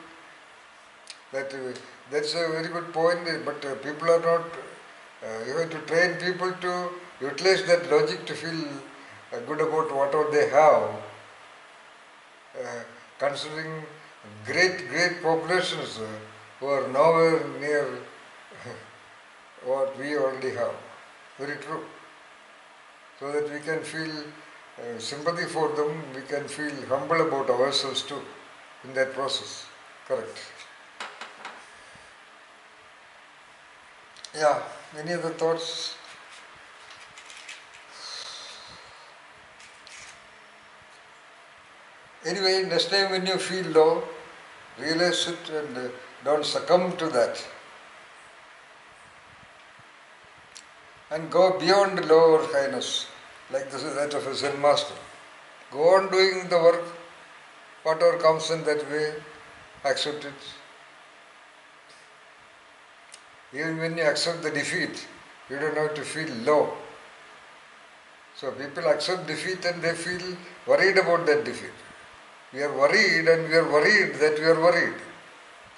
That's a very good point, but people are not, you have to train people to utilize that logic to feel good about whatever they have, considering great populations who are nowhere near what we already have. Very true. So that we can feel sympathy for them, we can feel humble about ourselves too in that process. Correct. Yeah, any other thoughts? Anyway, next time when you feel low, realize it and don't succumb to that. And go beyond low or highness, like this is that of a Zen master. Go on doing the work, whatever comes in that way, accept it. Even when you accept the defeat, you don't have to feel low. So people accept defeat and they feel worried about that defeat. We are worried and we are worried that we are worried.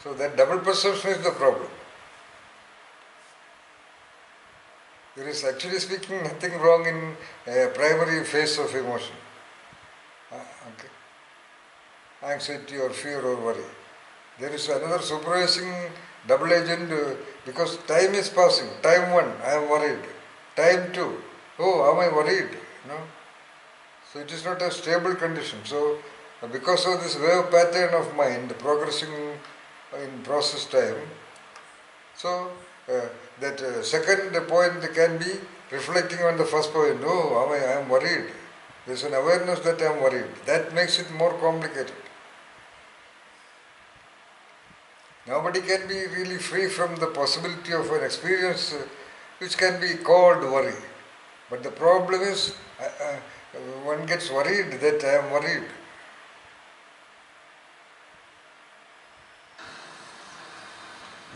So that double perception is the problem. There is actually speaking nothing wrong in a primary phase of emotion. Okay. Anxiety or fear or worry. There is another supervising double agent because time is passing. Time 1, I am worried. Time 2, oh, am I worried? No. So it is not a stable condition. So because of this wave pattern of mind progressing in process time, so that second point can be reflecting on the first point. Oh, I am worried. There is an awareness that I am worried. That makes it more complicated. Nobody can be really free from the possibility of an experience which can be called worry. But the problem is, one gets worried that I am worried.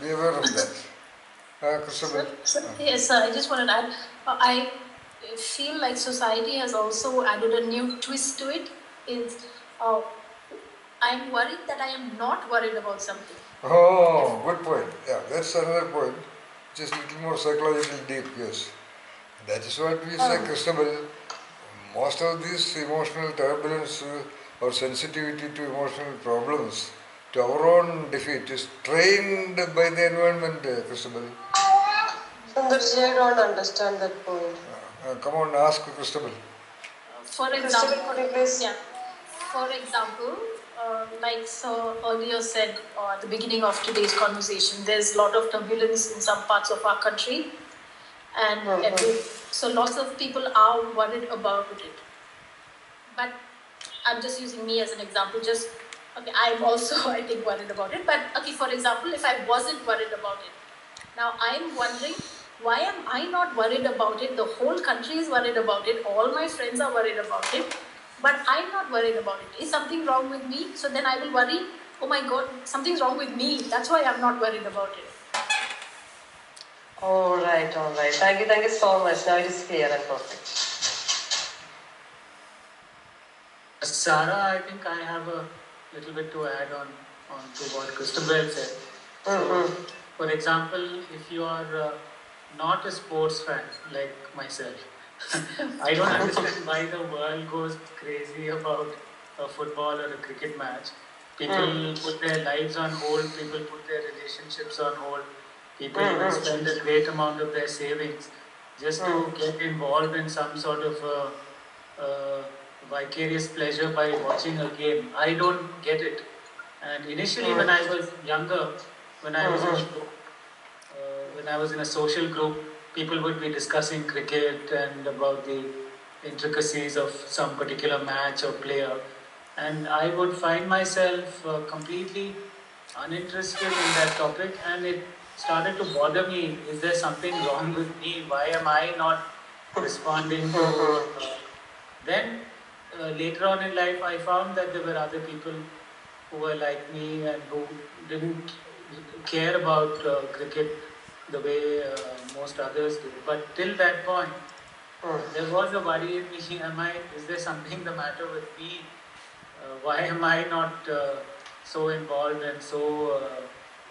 Be aware of that. Christabel? Yes, sir, I just wanted to add, I feel like society has also added a new twist to it. I'm worried that I am not worried about something. Oh, good point. Yeah, that's another point, which is a little more psychologically deep, yes. That is what we say, Christabel. Most of this emotional turbulence or sensitivity to emotional problems, to our own defeat, is trained by the environment, Christabel. Sundarji, I don't understand that point. Come on, ask Christabel. For Christabel, example, could you please? yeah. For example, like so earlier said at the beginning of today's conversation, there's a lot of turbulence in some parts of our country, and so lots of people are worried about it. But I'm just using me as an example. Just okay, I'm also I think worried about it. But okay, for example, if I wasn't worried about it, now I'm wondering why am I not worried about it? The whole country is worried about it. All my friends are worried about it. But I'm not worried about it. Is something wrong with me? So then I will worry, oh my God, something's wrong with me. That's why I'm not worried about it. All right. Thank you so much. Now it is clear and perfect. Sarah, I think I have a little bit to add on to what Christabel said. So, for example, if you are not a sports fan like myself, I don't understand why the world goes crazy about a football or a cricket match. People put their lives on hold, people put their relationships on hold, people even spend a great amount of their savings just to get involved in some sort of vicarious pleasure by watching a game. I don't get it. And initially, when I was younger, when I was when I was in a social group, people would be discussing cricket and about the intricacies of some particular match or player, and I would find myself completely uninterested in that topic, and it started to bother me. Is there something wrong with me? Why am I not responding to? Then later on in life, I found that there were other people who were like me and who didn't care about cricket the way most others do. But till that point, there was a worry in me. Is there something the matter with me? Why am I not so involved and so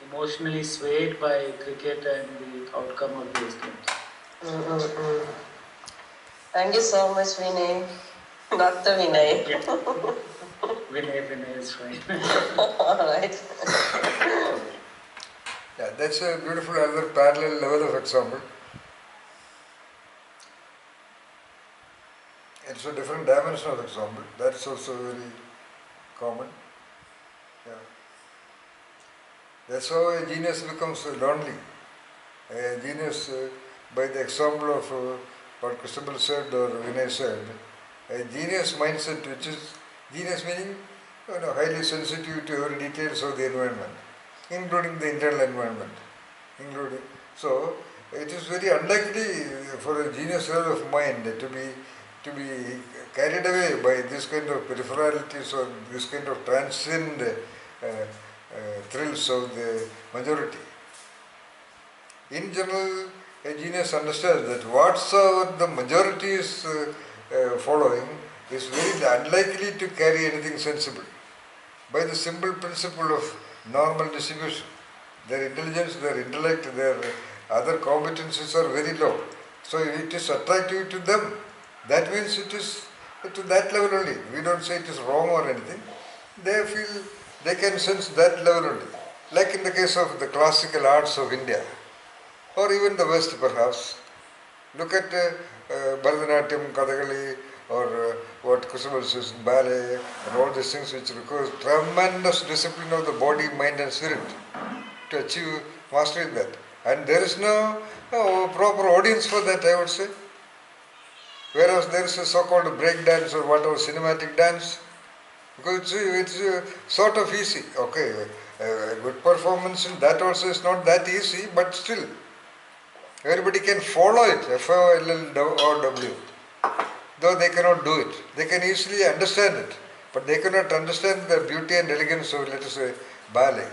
emotionally swayed by cricket and the outcome of those games? Thank you so much, Vinay. Dr. Vinay. Yeah. Vinay is fine. All right. Yeah, that's a beautiful other parallel level of example. It's a different dimension of example. That's also very common. Yeah. That's how a genius becomes lonely. A genius, by the example of what Christabel said or Vinay said, a genius mindset, which is genius meaning highly sensitive to every details of the environment, including the internal environment. So it is very unlikely for a genius level of mind to be carried away by this kind of peripheralities or this kind of transient thrills of the majority. In general, a genius understands that whatsoever the majority is following is very unlikely to carry anything sensible by the simple principle of normal distribution. Their intelligence, their intellect, their other competencies are very low. So it is attractive to them. That means it is to that level only. We don't say it is wrong or anything. They feel they can sense that level only. Like in the case of the classical arts of India, or even the West perhaps. Look at Bharatanatyam, Kathakali, or what Kusabal says, ballet, and all these things which requires tremendous discipline of the body, mind and spirit to achieve mastery in that. And there is no proper audience for that, I would say. Whereas there is a so-called break dance or whatever, cinematic dance, because it's sort of easy. Okay, a good performance in that also is not that easy, but still, everybody can follow it, FOLLOW, though they cannot do it. They can easily understand it, but they cannot understand the beauty and elegance of, let us say, ballet.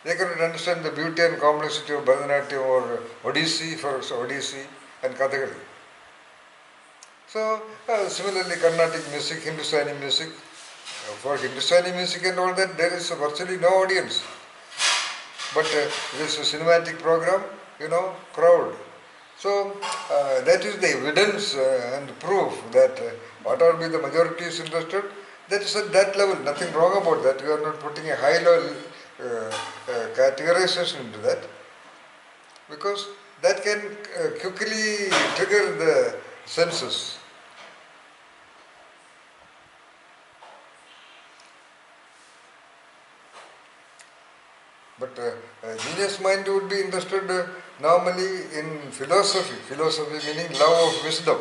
They cannot understand the beauty and complexity of Bharatanatyam or Odissi, for Odissi and Kathakali. So, similarly, Carnatic music, Hindustani music. For Hindustani music and all that, there is virtually no audience. But this cinematic program, crowd. So, that is the evidence and proof that whatever be the majority is interested, that is at that level. Nothing wrong about that. We are not putting a high level categorization into that. Because that can quickly trigger the senses. But genius mind would be interested normally in philosophy. Philosophy meaning love of wisdom.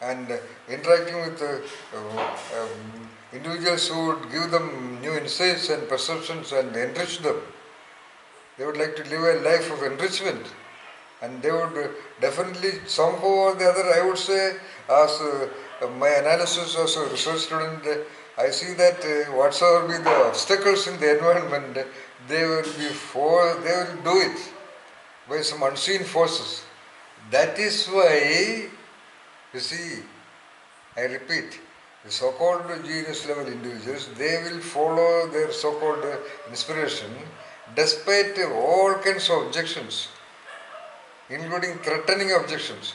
And interacting with individuals who would give them new insights and perceptions and enrich them. They would like to live a life of enrichment. And they would definitely somehow or the other, I would say, as my analysis as a research student, I see that whatsoever be the obstacles in the environment, they will do it by some unseen forces. That is why, you see, I repeat, the so-called genius level individuals, they will follow their so-called inspiration despite all kinds of objections, including threatening objections.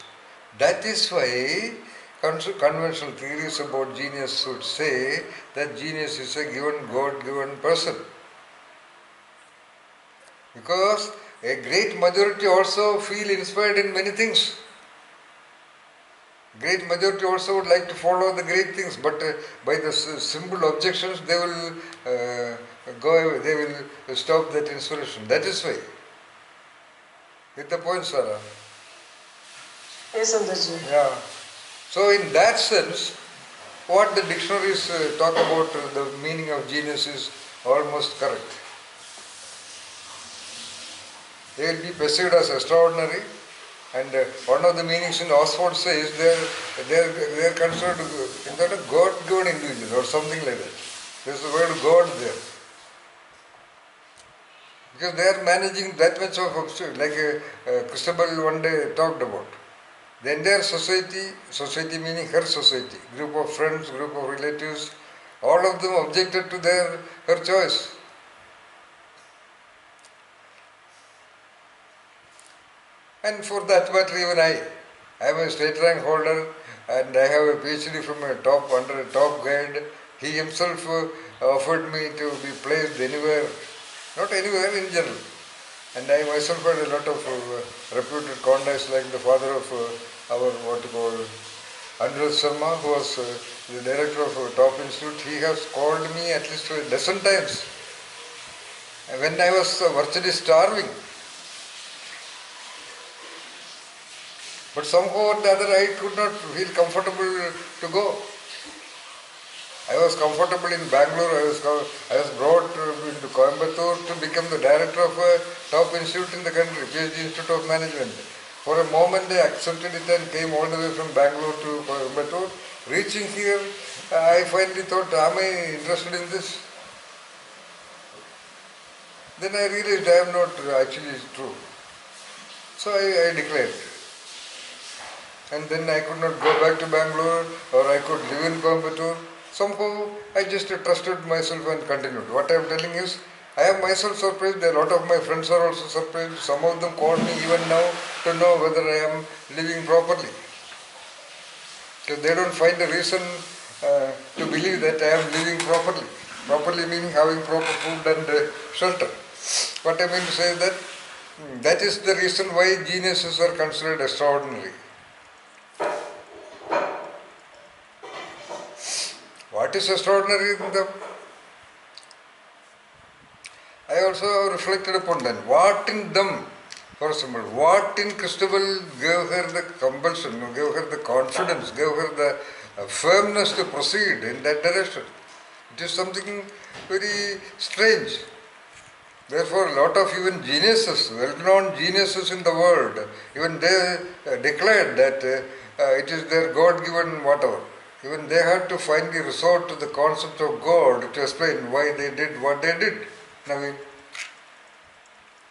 That is why conventional theories about genius would say that genius is a given God-given person. Because a great majority also feel inspired in many things. Great majority also would like to follow the great things, but by the simple objections they will go away, they will stop that inspiration. That is why. Get the point, Sarah? Yes, Sundarji. Yeah. So in that sense, what the dictionaries talk about the meaning of genius is almost correct. They will be perceived as extraordinary, and one of the meanings in Oxford says they are considered in that a God-given individual or something like that. There is the word God there. Because they are managing that much of obstacle, like Christabel one day talked about. The entire society meaning her society, group of friends, group of relatives, all of them objected to her choice. And for that matter, even I am a state rank holder and I have a PhD from under a top guide. He himself offered me to be placed anywhere, not anywhere, in general. And I myself had a lot of reputed contacts, like the father of our Anirudh Sharma, who was the director of a top institute. He has called me at least a dozen times. And when I was virtually starving. But somehow or the other I could not feel comfortable to go. I was comfortable in Bangalore. I was brought into Coimbatore to become the director of a top institute in the country, PhD Institute of Management. For a moment I accepted it and came all the way from Bangalore to Coimbatore. Reaching here, I finally thought, am I interested in this? Then I realized I am not actually true. So I declared. And then I could not go back to Bangalore, or I could live in Coimbatore. Somehow I just trusted myself and continued. What I am telling is, I am myself surprised. A lot of my friends are also surprised. Some of them call me even now to know whether I am living properly. Because they don't find a reason to believe that I am living properly. Properly meaning having proper food and shelter. What I mean to say is that that is the reason why geniuses are considered extraordinary. What is extraordinary in them? I also reflected upon that. What in them, for example, what in Christabel gave her the compulsion, gave her the confidence, gave her the firmness to proceed in that direction? It is something very strange. Therefore, a lot of even geniuses, well-known geniuses in the world, even they declared that it is their God-given whatever. Even they had to finally resort to the concept of God to explain why they did what they did. Naveen.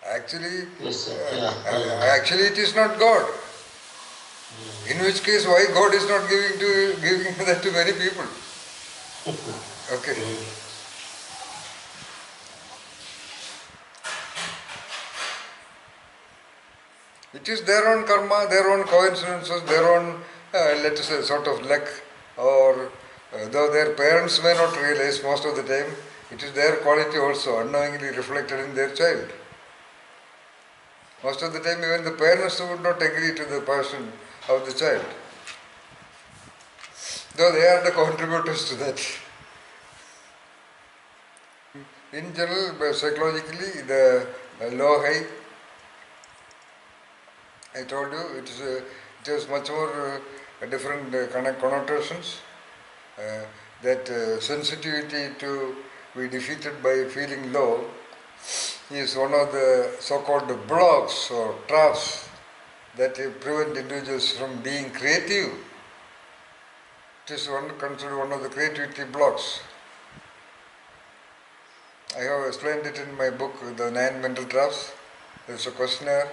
Actually, Yes, sir. Yeah. actually it is not God. In which case, why God is not giving that to many people? Okay. It is their own karma, their own coincidences, their own, let us say, sort of luck, or though their parents may not realize most of the time, it is their quality also unknowingly reflected in their child. Most of the time, even the parents would not agree to the passion of the child, though they are the contributors to that. In general, psychologically, the low-high, I told you, it has much more different connotations. That sensitivity to be defeated by feeling low is one of the so-called blocks or traps that prevent individuals from being creative. It is considered one of the creativity blocks. I have explained it in my book, The 9 Mental Traps. There is a questionnaire,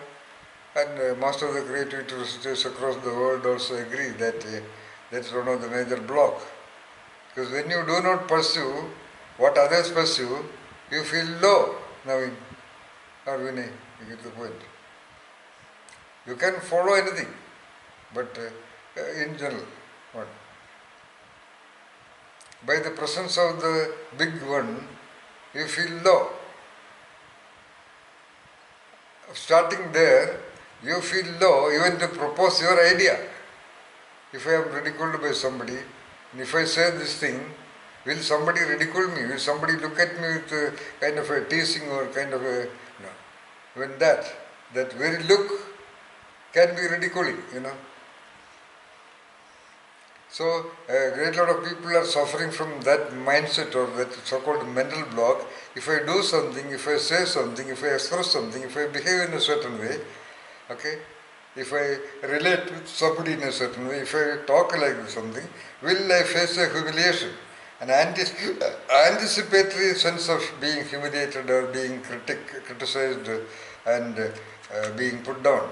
and most of the creativity researchers across the world also agree that that's one of the major blocks. Because when you do not pursue what others pursue, you feel low. Naveen or Vinay, you get the point. You can follow anything, but in general, what? By the presence of the big one, you feel low. Starting there, you feel low even to propose your idea. If I am ridiculed by somebody, and if I say this thing, will somebody ridicule me? Will somebody look at me with kind of a teasing or kind of a, no. When that very look can be ridiculing. So a great lot of people are suffering from that mindset or that so-called mental block. If I do something, if I say something, if I express something, if I behave in a certain way, okay, if I relate with somebody in a certain way, if I talk like something, will I face a humiliation? An anticipatory sense of being humiliated or being criticized and being put down.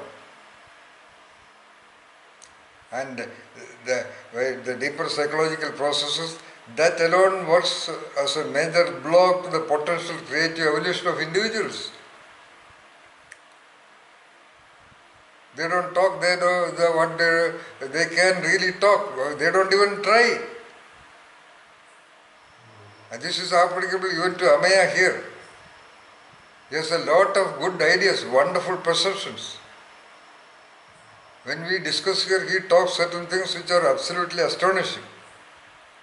And the deeper psychological processes, that alone works as a major block to the potential creative evolution of individuals. They don't talk, they know what they can really talk, they don't even try. And this is applicable even to Amaya here. He has a lot of good ideas, wonderful perceptions. When we discuss here, he talks certain things which are absolutely astonishing.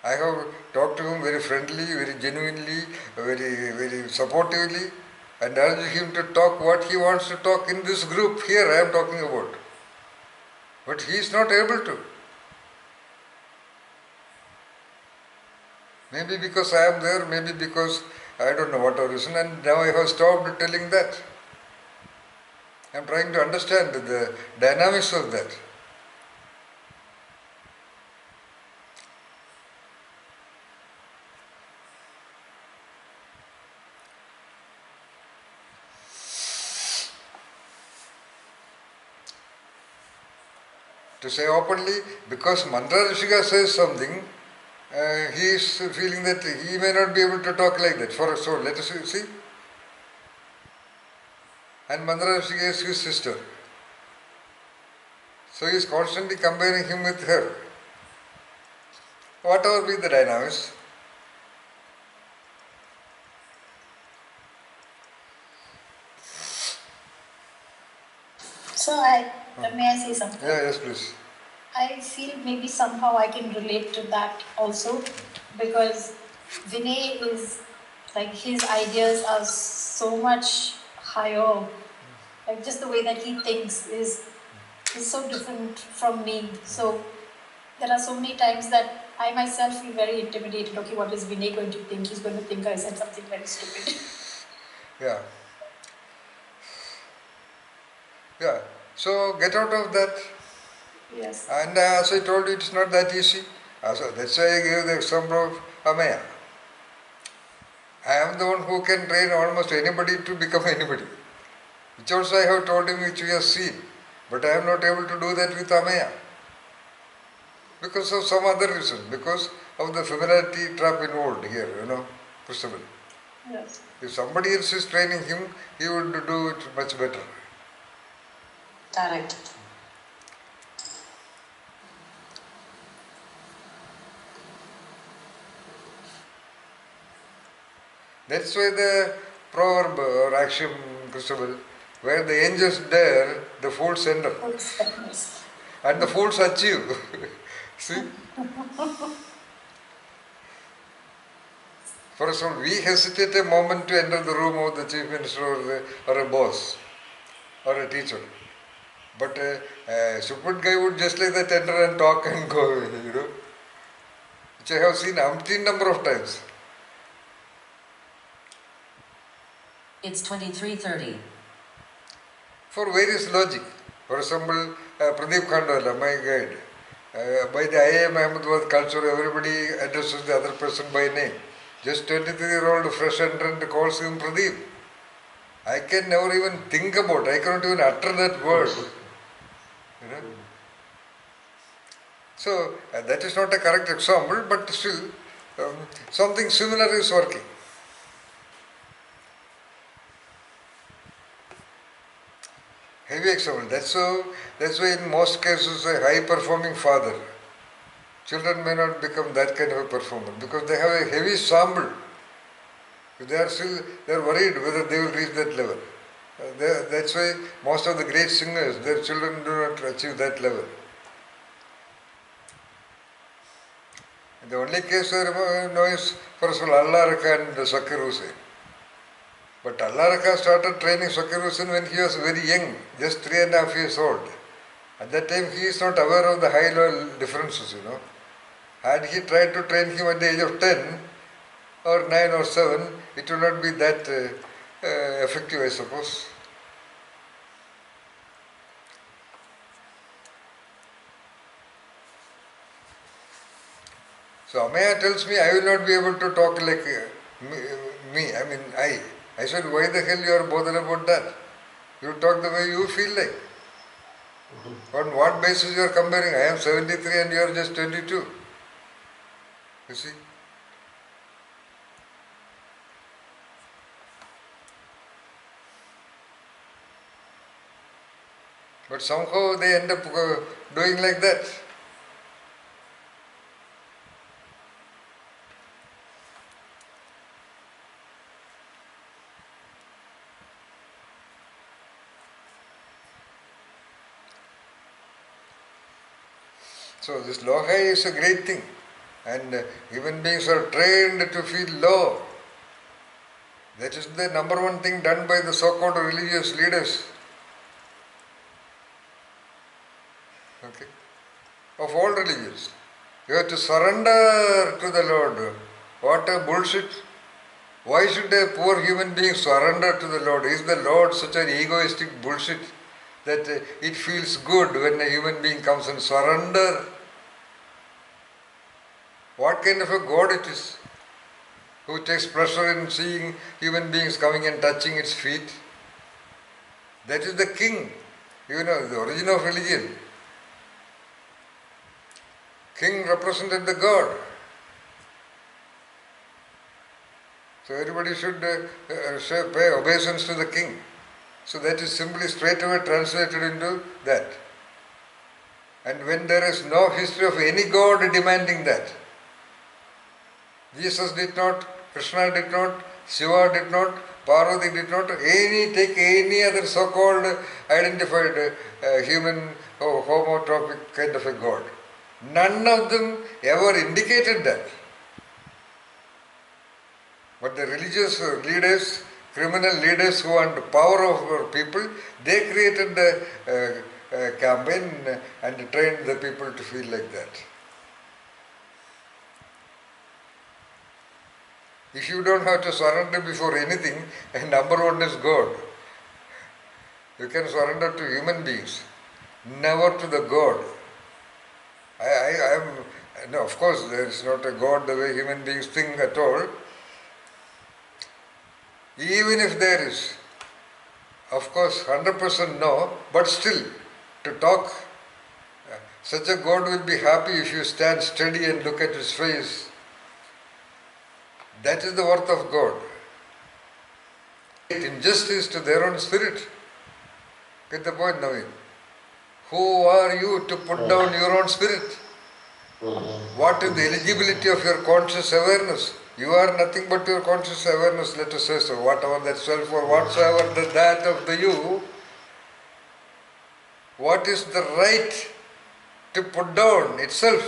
I have talked to him very friendly, very genuinely, very, very supportively, and urged him to talk what he wants to talk in this group here I am talking about. But he is not able to. Maybe because I am there, maybe because I don't know what reason, and now I have stopped telling that. I am trying to understand the dynamics of that. To say openly, because Mantra Rishika says something, he is feeling that he may not be able to talk like that. So let us see. And Mantra Rishika is his sister. So he is constantly comparing him with her. Whatever be the dynamics. So may I say something? Yeah, yes, please. I feel maybe somehow I can relate to that also. because Vinay is like his ideas are so much higher. Like just the way that he thinks is so different from me. So there are so many times that I myself feel very intimidated. Okay, what is Vinay going to think? He's going to think I said something very stupid. Yeah. Yeah. So get out of that. Yes. And as I told you, it's not that easy. So that's why I gave the example of Amaya. I am the one who can train almost anybody to become anybody. Which also I have told him, which we have seen. But I am not able to do that with Amaya. Because of some other reason. Because of the familiarity trap involved here, possible. Yes. If somebody else is training him, he would do it much better. Correct. That's why the proverb or axiom, Christabel, where the angels dare, the fools enter. Yes. And the fools achieve. See? For example, we hesitate a moment to enter the room of the chief minister or a boss or a teacher. But a stupid guy would just like that enter and talk and go, which I have seen umpteen number of times. It's 23:30. For various logic. For example, Pradeep Khandwala, my guide, by the IIM Ahmedabad culture, everybody addresses the other person by name. Just 23-year-old fresh entrant calls him Pradeep. I can never even think about, I cannot even utter that word. So, that is not a correct example, but still, something similar is working. Heavy example. That's why in most cases a high-performing father, children may not become that kind of a performer because they have a heavy sample. They are worried whether they will reach that level. That's why most of the great singers, their children do not achieve that level. The only case I know is, for example, Allah Raka and Zakir Hussain. But Allah Raka started training Zakir Hussain when he was very young, just 3.5 years old. At that time, he is not aware of the high-low differences, Had he tried to train him at the age of 10 or 9 or 7, it would not be that effective, I suppose. So Amaya tells me, I will not be able to talk like me. I said, why the hell you are bothered about that? You talk the way you feel like. On what basis you are comparing? I am 73 and you are just 22. You see? But somehow they end up doing like that. So this low high is a great thing, and human beings are trained to feel low. That is the number one thing done by the so-called religious leaders. Okay, of all religions, you have to surrender to the Lord. What a bullshit! Why should a poor human being surrender to the Lord? Is the Lord such an egoistic bullshit that it feels good when a human being comes and surrender? What kind of a God it is who takes pleasure in seeing human beings coming and touching its feet? That is the king, the origin of religion. King represented the God. So everybody should pay obeisance to the king. So that is simply straight away translated into that. And when there is no history of any God demanding that, Jesus did not, Krishna did not, Shiva did not, Parvati did not, take any other so-called identified human or homotropic kind of a God. None of them ever indicated that. But the religious leaders, criminal leaders who want power over people, they created a campaign and trained the people to feel like that. If you don't have to surrender before anything, and number one is God. You can surrender to human beings, never to the God. I am, no, of course, there is not a God the way human beings think at all. Even if there is, of course, 100% no, but still, to talk, such a God will be happy if you stand steady and look at his face. That is the worth of God. Injustice to their own spirit. Get the point, Naveen? Who are you to put down your own spirit? What is the eligibility of your conscious awareness? You are nothing but your conscious awareness, let us say so. Whatever that self or whatsoever that of the you, what is the right to put down itself?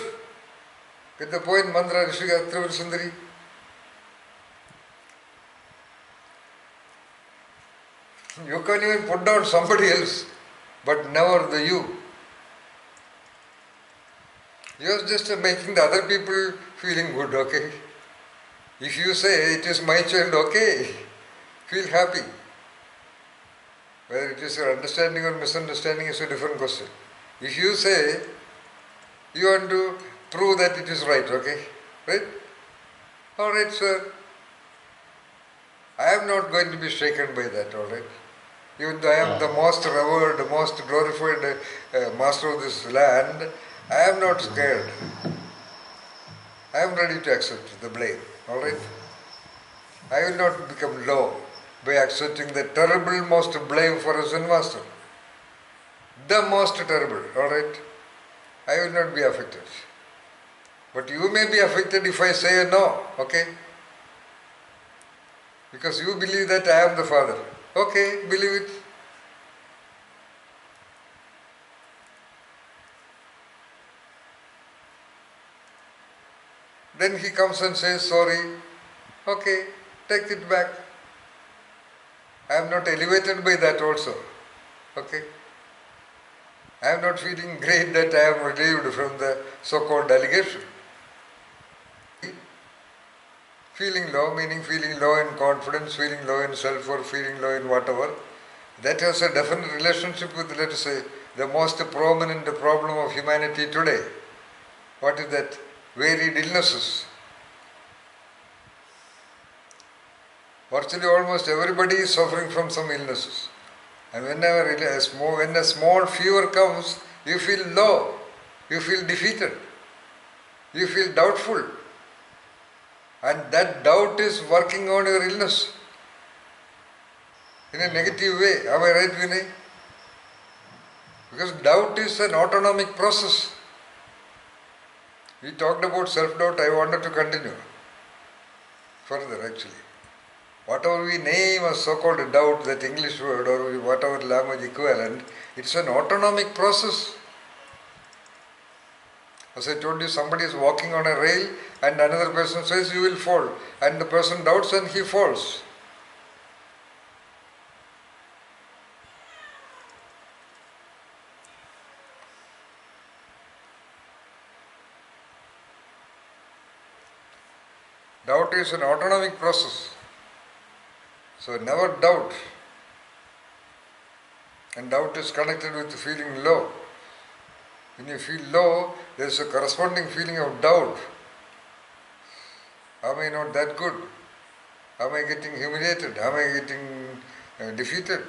Get the point, Mandra Rishika Trivar Sundari? You can even put down somebody else, but never the you. You are just making the other people feeling good, okay? If you say, it is my child, okay, feel happy. Whether it is your understanding or misunderstanding is a different question. If you say, you want to prove that it is right, okay? Right? Alright, sir. I am not going to be shaken by that, alright? Even though I am the most revered, the most glorified master of this land, I am not scared. I am ready to accept the blame, alright? I will not become low by accepting the terrible most blame for a Zen master. The most terrible, alright? I will not be affected. But you may be affected if I say no, okay? Because you believe that I am the father. Okay, believe it. Then he comes and says, sorry. Okay, take it back. I am not elevated by that also. Okay. I am not feeling great that I am relieved from the so-called allegation. Feeling low, meaning feeling low in confidence, feeling low in self or feeling low in whatever. That has a definite relationship with, let us say, the most prominent problem of humanity today. What is that? Varied illnesses. Virtually almost everybody is suffering from some illnesses. And whenever when a small fever comes, you feel low, you feel defeated, you feel doubtful. And that doubt is working on your illness in a negative way. Am I right, Vinay? Because doubt is an autonomic process. We talked about self-doubt, I wanted to continue further actually. Whatever we name as so-called doubt, that English word or whatever language equivalent, it's an autonomic process. As I told you, somebody is walking on a rail and another person says you will fall, and the person doubts and he falls. Doubt is an autonomic process. So never doubt. And doubt is connected with feeling low. When you feel low, there is a corresponding feeling of doubt. Am I not that good? Am I getting humiliated? Am I getting defeated?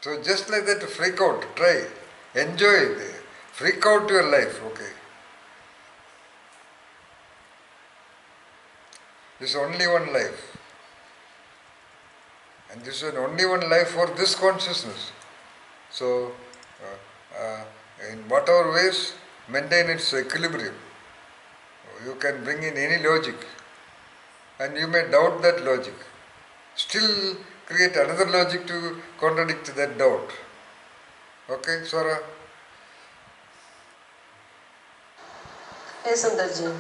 So just like that, freak out, try, enjoy it, freak out your life, okay. This is only one life. And this is only one life for this consciousness. So, in whatever ways, maintain its equilibrium. You can bring in any logic, and you may doubt that logic. Still create another logic to contradict that doubt. Okay, Swara? Yes, Sundarji.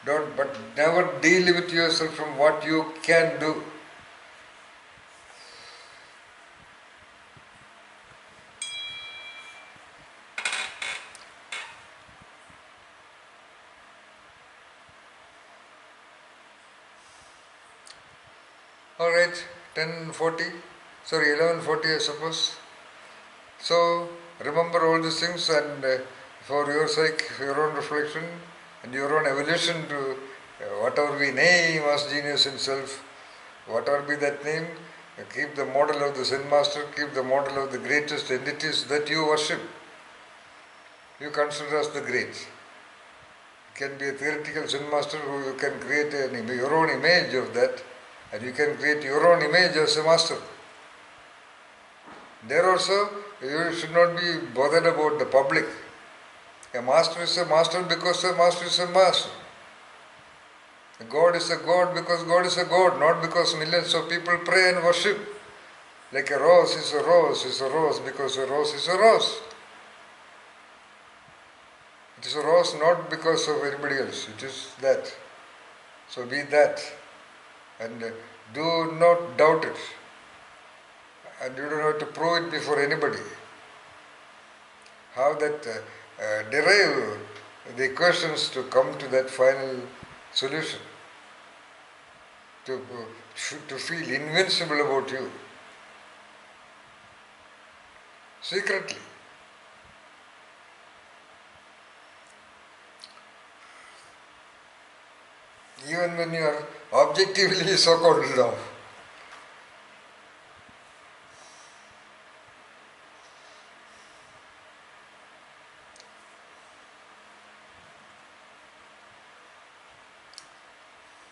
But never deal with yourself from what you can do. Alright, 10:40, sorry, 11:40 I suppose. So, remember all these things, and for your sake, for your own reflection and your own evolution to whatever we name as genius himself, whatever be that name, keep the model of the Zen Master, keep the model of the greatest entities that you worship, you consider as the great. You can be a theoretical Zen Master who you can create your own image of that, and you can create your own image as a master. There also, you should not be bothered about the public. A master is a master because a master is a master. A God is a God because God is a God, not because millions of people pray and worship. Like a rose is a rose is a rose because a rose is a rose. It is a rose not because of anybody else, it is that. So be that, and do not doubt it. And you don't have to prove it before anybody. How that derive the equations to come to that final solution. To feel invincible about you. Secretly. Even when you are objectively so-called low.